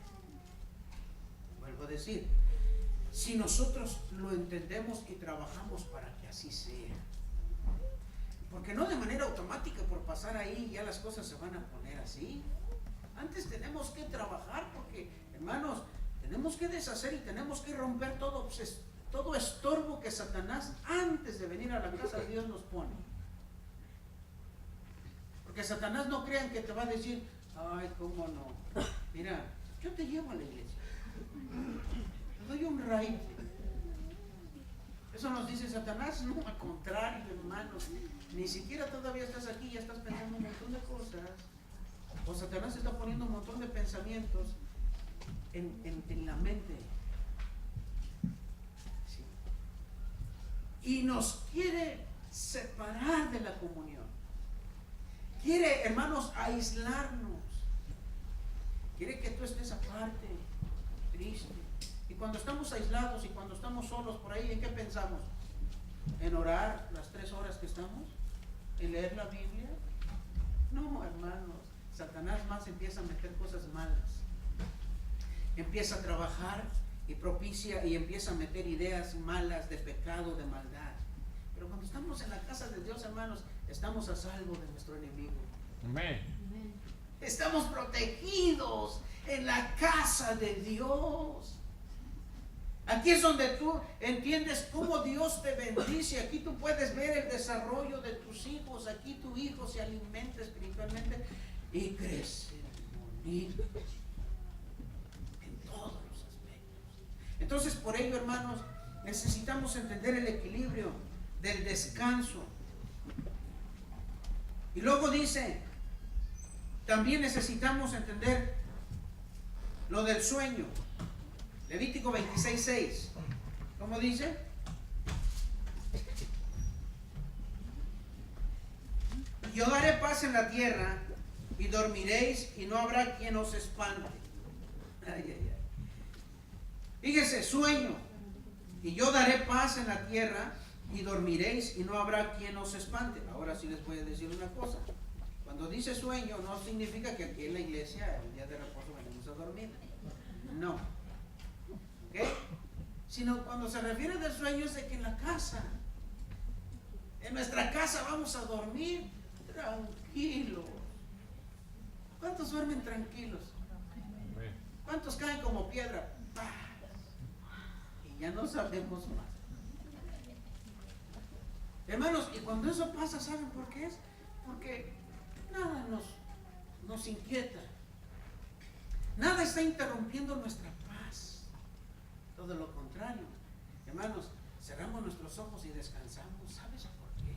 Vuelvo a decir, si nosotros lo entendemos y trabajamos para que así sea, porque no de manera automática por pasar ahí ya las cosas se van a poner así. Antes tenemos que trabajar porque, hermanos, tenemos que deshacer y tenemos que romper todo estorbo que Satanás antes de venir a la casa de Dios nos pone. Porque Satanás no crean que te va a decir, ay, cómo no, mira, yo te llevo a la iglesia, te doy un raite. Eso nos dice Satanás. No, al contrario, hermanos, ni siquiera todavía estás aquí, ya estás pensando un montón de cosas. O Satanás está poniendo un montón de pensamientos en la mente. Sí. Y nos quiere separar de la comunión. Quiere, hermanos, aislarnos. Quiere que tú estés aparte, triste. Y cuando estamos aislados y cuando estamos solos por ahí, ¿en qué pensamos? ¿En orar las 3 horas que estamos? ¿En leer la Biblia? No, hermanos. Satanás más empieza a meter cosas malas. Empieza a trabajar y propicia y empieza a meter ideas malas de pecado, de maldad. Pero cuando estamos en la casa de Dios, hermanos, estamos a salvo de nuestro enemigo. Amén. Estamos protegidos en la casa de Dios. Aquí es donde tú entiendes cómo Dios te bendice. Aquí tú puedes ver el desarrollo de tus hijos. Aquí tu hijo se alimenta espiritualmente y crece bonito en todos los aspectos. Entonces, por ello, hermanos, necesitamos entender el equilibrio del descanso. Y luego dice, también necesitamos entender lo del sueño. Levítico 26:6. ¿Cómo dice? Yo daré paz en la tierra y dormiréis y no habrá quien os espante. Ay, ay, ay. Fíjese, sueño. Y yo daré paz en la tierra y dormiréis y no habrá quien os espante. Ahora sí les voy a decir una cosa. Cuando dice sueño no significa que aquí en la iglesia el día de reposo venimos a dormir. No. ¿Ok? Sino cuando se refiere del sueño es de que en la casa, en nuestra casa vamos a dormir tranquilos. ¿Cuántos duermen tranquilos? ¿Cuántos caen como piedra? ¡Pah! Y ya no sabemos más. Hermanos, y cuando eso pasa, ¿saben por qué es? Porque nada nos inquieta. Nada está interrumpiendo nuestra paz. Todo lo contrario. Hermanos, cerramos nuestros ojos y descansamos. ¿Sabes por qué?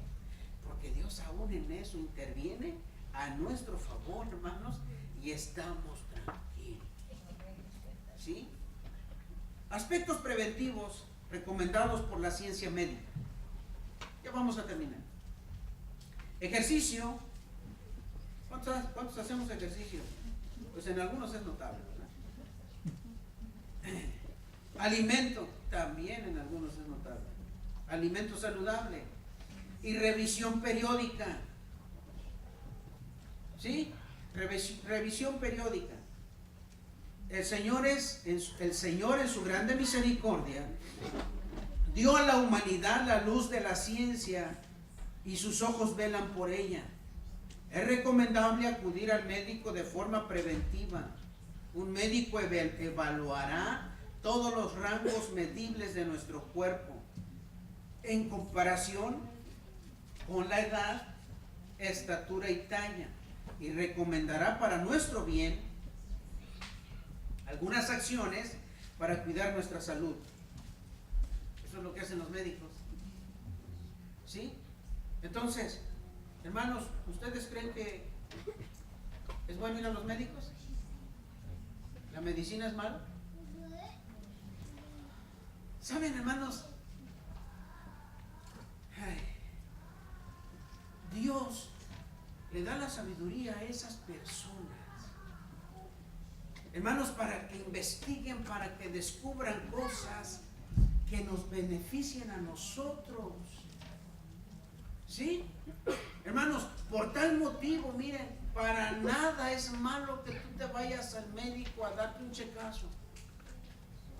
Porque Dios aún en eso interviene a nuestro favor, hermanos, y estamos tranquilos. ¿Sí? Aspectos preventivos recomendados por la ciencia médica. Ya vamos a terminar. Ejercicio. ¿Cuántos hacemos ejercicio? Pues en algunos es notable, ¿verdad? Alimento, también en algunos es notable. Alimento saludable. Y revisión periódica. ¿Sí? Revisión periódica. El Señor en su grande misericordia dio a la humanidad la luz de la ciencia y sus ojos velan por ella. Es recomendable acudir al médico de forma preventiva. Un médico evaluará todos los rangos medibles de nuestro cuerpo en comparación con la edad, estatura y talla, y recomendará para nuestro bien algunas acciones para cuidar nuestra salud. Eso es lo que hacen los médicos. ¿Sí? Entonces, hermanos, ¿ustedes creen que es bueno ir a los médicos? ¿La medicina es mala? ¿Saben, hermanos? Ay, Dios le da la sabiduría a esas personas, hermanos, para que investiguen, para que descubran cosas que nos beneficien a nosotros. ¿Sí? Hermanos, por tal motivo, miren, para nada es malo que tú te vayas al médico a darte un checazo.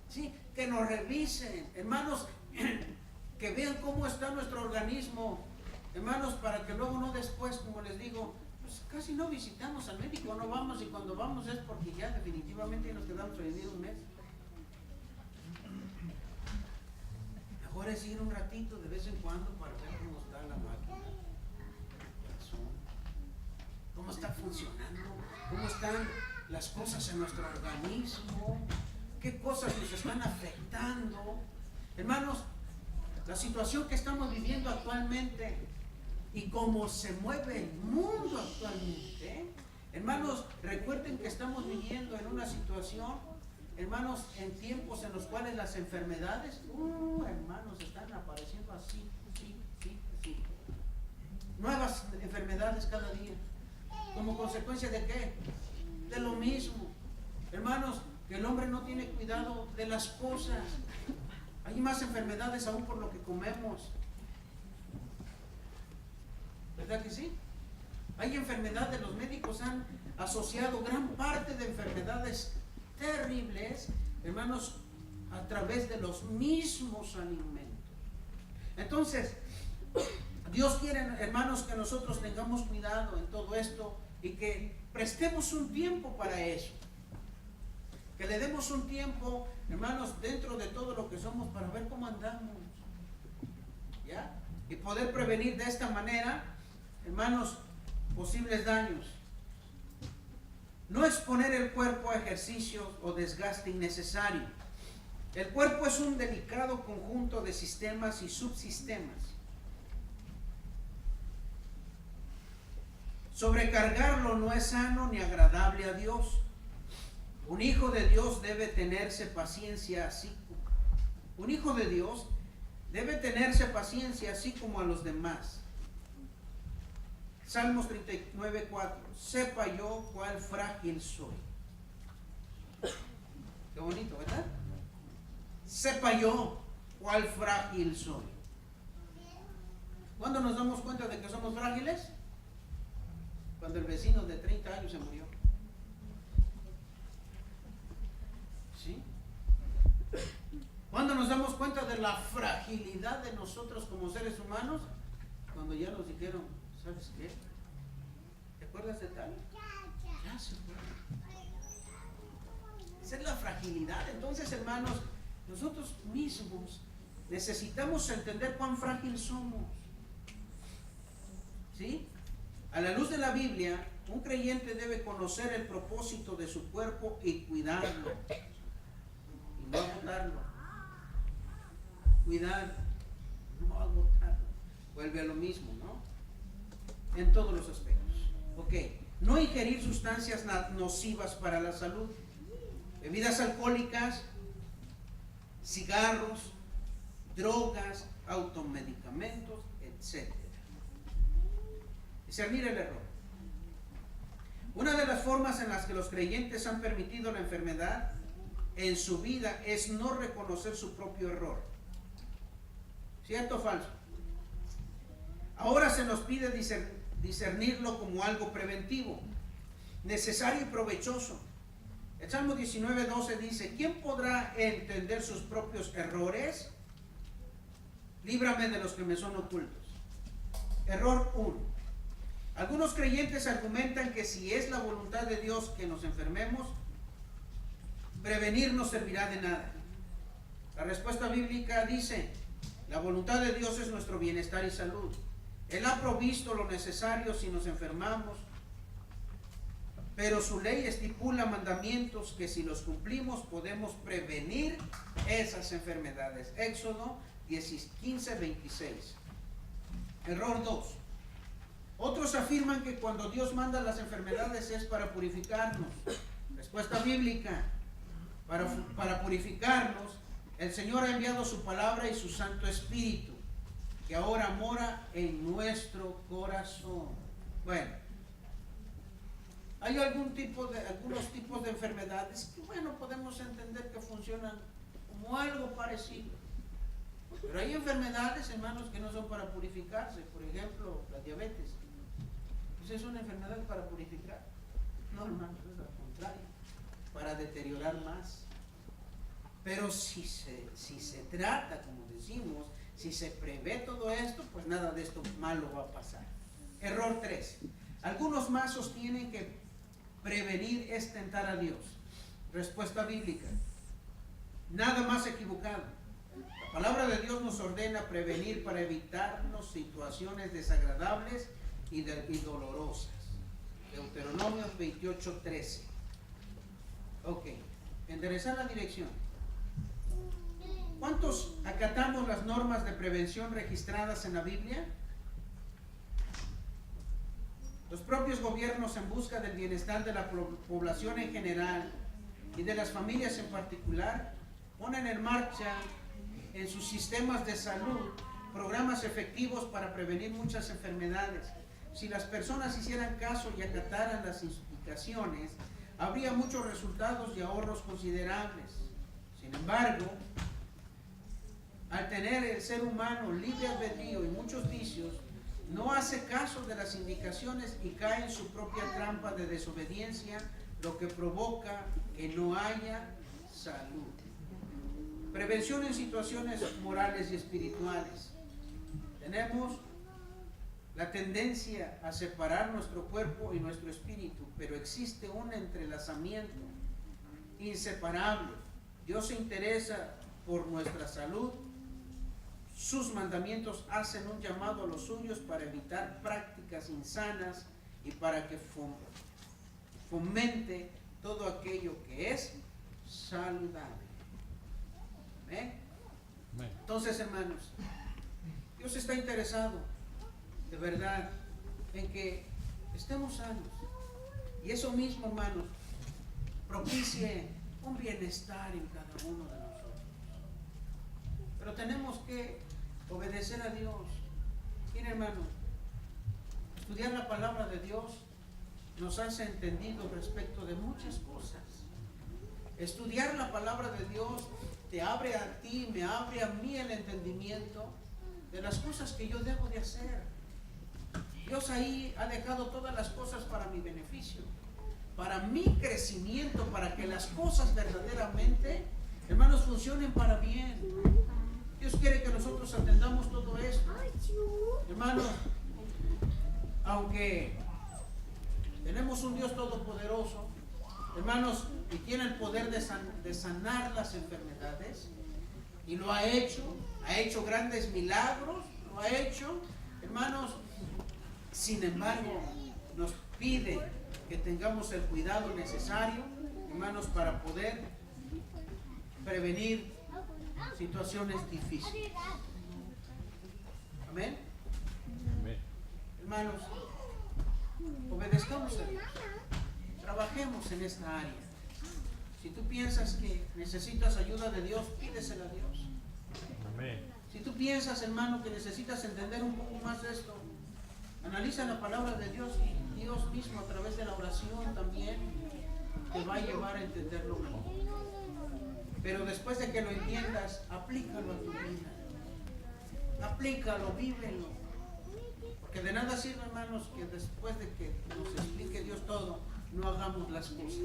¿Sí? Que nos revisen, hermanos, que vean cómo está nuestro organismo, hermanos, para que luego no después, como les digo, pues casi no visitamos al médico, no vamos, y cuando vamos es porque ya definitivamente nos quedamos a vivir un mes. Mejor es ir un ratito de vez en cuando para ver cómo está la máquina, el corazón, cómo está funcionando, cómo están las cosas en nuestro organismo, qué cosas nos están afectando. Hermanos, la situación que estamos viviendo actualmente y cómo se mueve el mundo actualmente, hermanos, recuerden que estamos viviendo en una situación, hermanos, en tiempos en los cuales las enfermedades, hermanos, están apareciendo así, sí. Nuevas enfermedades cada día. ¿Como consecuencia de qué? De lo mismo. Hermanos, que el hombre no tiene cuidado de las cosas. Hay más enfermedades aún por lo que comemos. ¿Verdad que sí? Hay enfermedades, los médicos han asociado gran parte de enfermedades terribles, hermanos, a través de los mismos alimentos. Entonces, Dios quiere, hermanos, que nosotros tengamos cuidado en todo esto y que prestemos un tiempo para eso. Que le demos un tiempo, hermanos, dentro de todo lo que somos para ver cómo andamos. ¿Ya? Y poder prevenir de esta manera, hermanos, posibles daños. No exponer el cuerpo a ejercicios o desgaste innecesario. El cuerpo es un delicado conjunto de sistemas y subsistemas. Sobrecargarlo no es sano ni agradable a Dios. Un hijo de Dios debe tenerse paciencia así. Un hijo de Dios debe tenerse paciencia así como a los demás. Salmos 39:4. Sepa yo cuál frágil soy. Qué bonito, ¿verdad? Sepa yo cuál frágil soy. ¿Cuándo nos damos cuenta de que somos frágiles? Cuando el vecino de 30 años se murió. ¿Sí? ¿Cuándo nos damos cuenta de la fragilidad de nosotros como seres humanos? Cuando ya nos dijeron, ¿sabes qué? ¿Te acuerdas de tal? Ya se fue. Esa es la fragilidad. Entonces, hermanos, nosotros mismos necesitamos entender cuán frágil somos. ¿Sí? A la luz de la Biblia, un creyente debe conocer el propósito de su cuerpo y cuidarlo. Y no agotarlo. Cuidar, no agotarlo. Vuelve a lo mismo, ¿no? En todos los aspectos. Ok. No ingerir sustancias nocivas para la salud. Bebidas alcohólicas, cigarros, drogas, automedicamentos, etc. Discernir el error. Una de las formas en las que los creyentes han permitido la enfermedad en su vida es no reconocer su propio error. ¿Cierto o falso? Ahora se nos pide discernirlo como algo preventivo, necesario y provechoso. El Salmo 19:12 dice: ¿quién podrá entender sus propios errores? Líbrame de los que me son ocultos. Error 1. Algunos creyentes argumentan que si es la voluntad de Dios que nos enfermemos, prevenir no servirá de nada. La respuesta bíblica dice: la voluntad de Dios es nuestro bienestar y salud. Él ha provisto lo necesario si nos enfermamos, pero su ley estipula mandamientos que si los cumplimos podemos prevenir esas enfermedades. Éxodo 15:26. Error 2. Otros afirman que cuando Dios manda las enfermedades es para purificarnos. Respuesta bíblica: para purificarnos, el Señor ha enviado su palabra y su Santo Espíritu, que ahora mora en nuestro corazón. Bueno, Hay algunos tipos de enfermedades que, bueno, podemos entender que funcionan como algo parecido. Pero hay enfermedades, hermanos, que no son para purificarse. Por ejemplo, la diabetes. Pues es una enfermedad para purificar. No, hermanos, es al contrario, para deteriorar más. Pero si se trata, como decimos, si se prevé todo esto, pues nada de esto malo va a pasar. Error 3. Algunos más sostienen que prevenir es tentar a Dios. Respuesta bíblica. Nada más equivocado. La palabra de Dios nos ordena prevenir para evitarnos situaciones desagradables y dolorosas. Deuteronomio 28:13. Ok. Enderezar la dirección. ¿Cuántos acatamos las normas de prevención registradas en la Biblia? Los propios gobiernos, en busca del bienestar de la población en general y de las familias en particular, ponen en marcha en sus sistemas de salud programas efectivos para prevenir muchas enfermedades. Si las personas hicieran caso y acataran las indicaciones, habría muchos resultados y ahorros considerables. Sin embargo, al tener el ser humano libre albedrío y muchos vicios, no hace caso de las indicaciones y cae en su propia trampa de desobediencia, lo que provoca que no haya salud. Prevención en situaciones morales y espirituales. Tenemos la tendencia a separar nuestro cuerpo y nuestro espíritu, pero existe un entrelazamiento inseparable. Dios se interesa por nuestra salud. Sus mandamientos hacen un llamado a los suyos para evitar prácticas insanas y para que fomente todo aquello que es saludable. ¿Amén? Entonces, hermanos, Dios está interesado de verdad en que estemos sanos. Y eso mismo, hermanos, propicie un bienestar en cada uno de nosotros. Pero tenemos que obedecer a Dios. Miren, hermano, estudiar la palabra de Dios nos hace entendido respecto de muchas cosas. Estudiar la palabra de Dios te abre a ti, me abre a mí el entendimiento de las cosas que yo debo de hacer. Dios ahí ha dejado todas las cosas para mi beneficio, para mi crecimiento, para que las cosas verdaderamente, hermanos, funcionen para bien. Dios quiere que nosotros atendamos todo esto. Hermanos, aunque tenemos un Dios todopoderoso, hermanos, y tiene el poder de sanar las enfermedades, y lo ha hecho grandes milagros, lo ha hecho, hermanos. Sin embargo, nos pide que tengamos el cuidado necesario, hermanos, para poder prevenir situaciones difíciles. Amén. Amén. Hermanos, obedezcamos a Dios. Trabajemos en esta área. Si tú piensas que necesitas ayuda de Dios, pídesela a Dios. Amén. Si tú piensas, hermano, que necesitas entender un poco más de esto, analiza la palabra de Dios y Dios mismo a través de la oración también te va a llevar a entenderlo mejor. Pero después de que lo entiendas, aplícalo a tu vida. Aplícalo, vívelo. Porque de nada sirve, hermanos, que después de que nos explique Dios todo, no hagamos las cosas.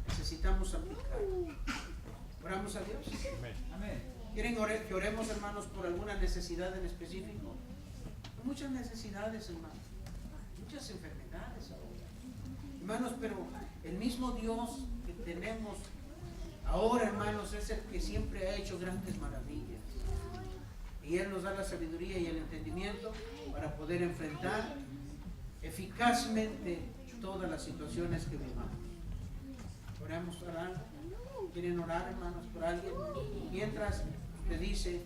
Necesitamos aplicar. ¿Oramos a Dios? Amén. ¿Quieren que oremos, hermanos, por alguna necesidad en específico? Hay muchas necesidades, hermanos. Muchas enfermedades ahora. Hermanos, pero el mismo Dios que tenemos ahora, hermanos, es el que siempre ha hecho grandes maravillas. Y Él nos da la sabiduría y el entendimiento para poder enfrentar eficazmente todas las situaciones que vivamos. Oramos por algo. ¿Quieren orar, hermanos, por alguien? Mientras te dice,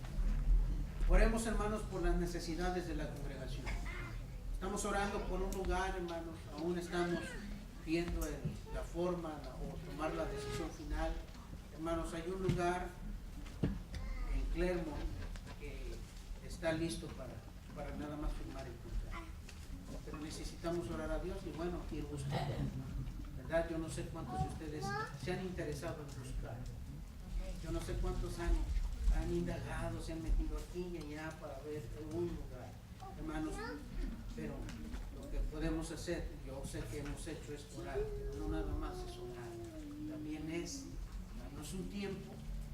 oremos, hermanos, por las necesidades de la congregación. Estamos orando por un lugar, hermanos, aún estamos viendo la forma o tomar la decisión final. Hermanos, hay un lugar en Clermont que está listo para nada más firmar el contrato. Pero necesitamos orar a Dios y bueno, ir buscando. ¿verdad? Yo no sé cuántos de ustedes se han interesado en buscar. Yo no sé cuántos han indagado, se han metido aquí y allá para ver algún lugar. Hermanos, pero lo que podemos hacer, yo sé que hemos hecho es orar, pero no nada más es orar. También es darnos un tiempo,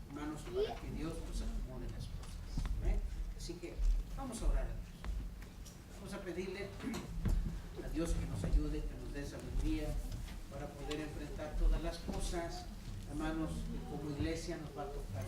hermanos, para que Dios nos acomode las cosas. ¿Eh? Así que vamos a orar a Dios. Vamos a pedirle a Dios que nos ayude, que nos dé sabiduría para poder enfrentar todas las cosas, hermanos, que como iglesia nos va a tocar.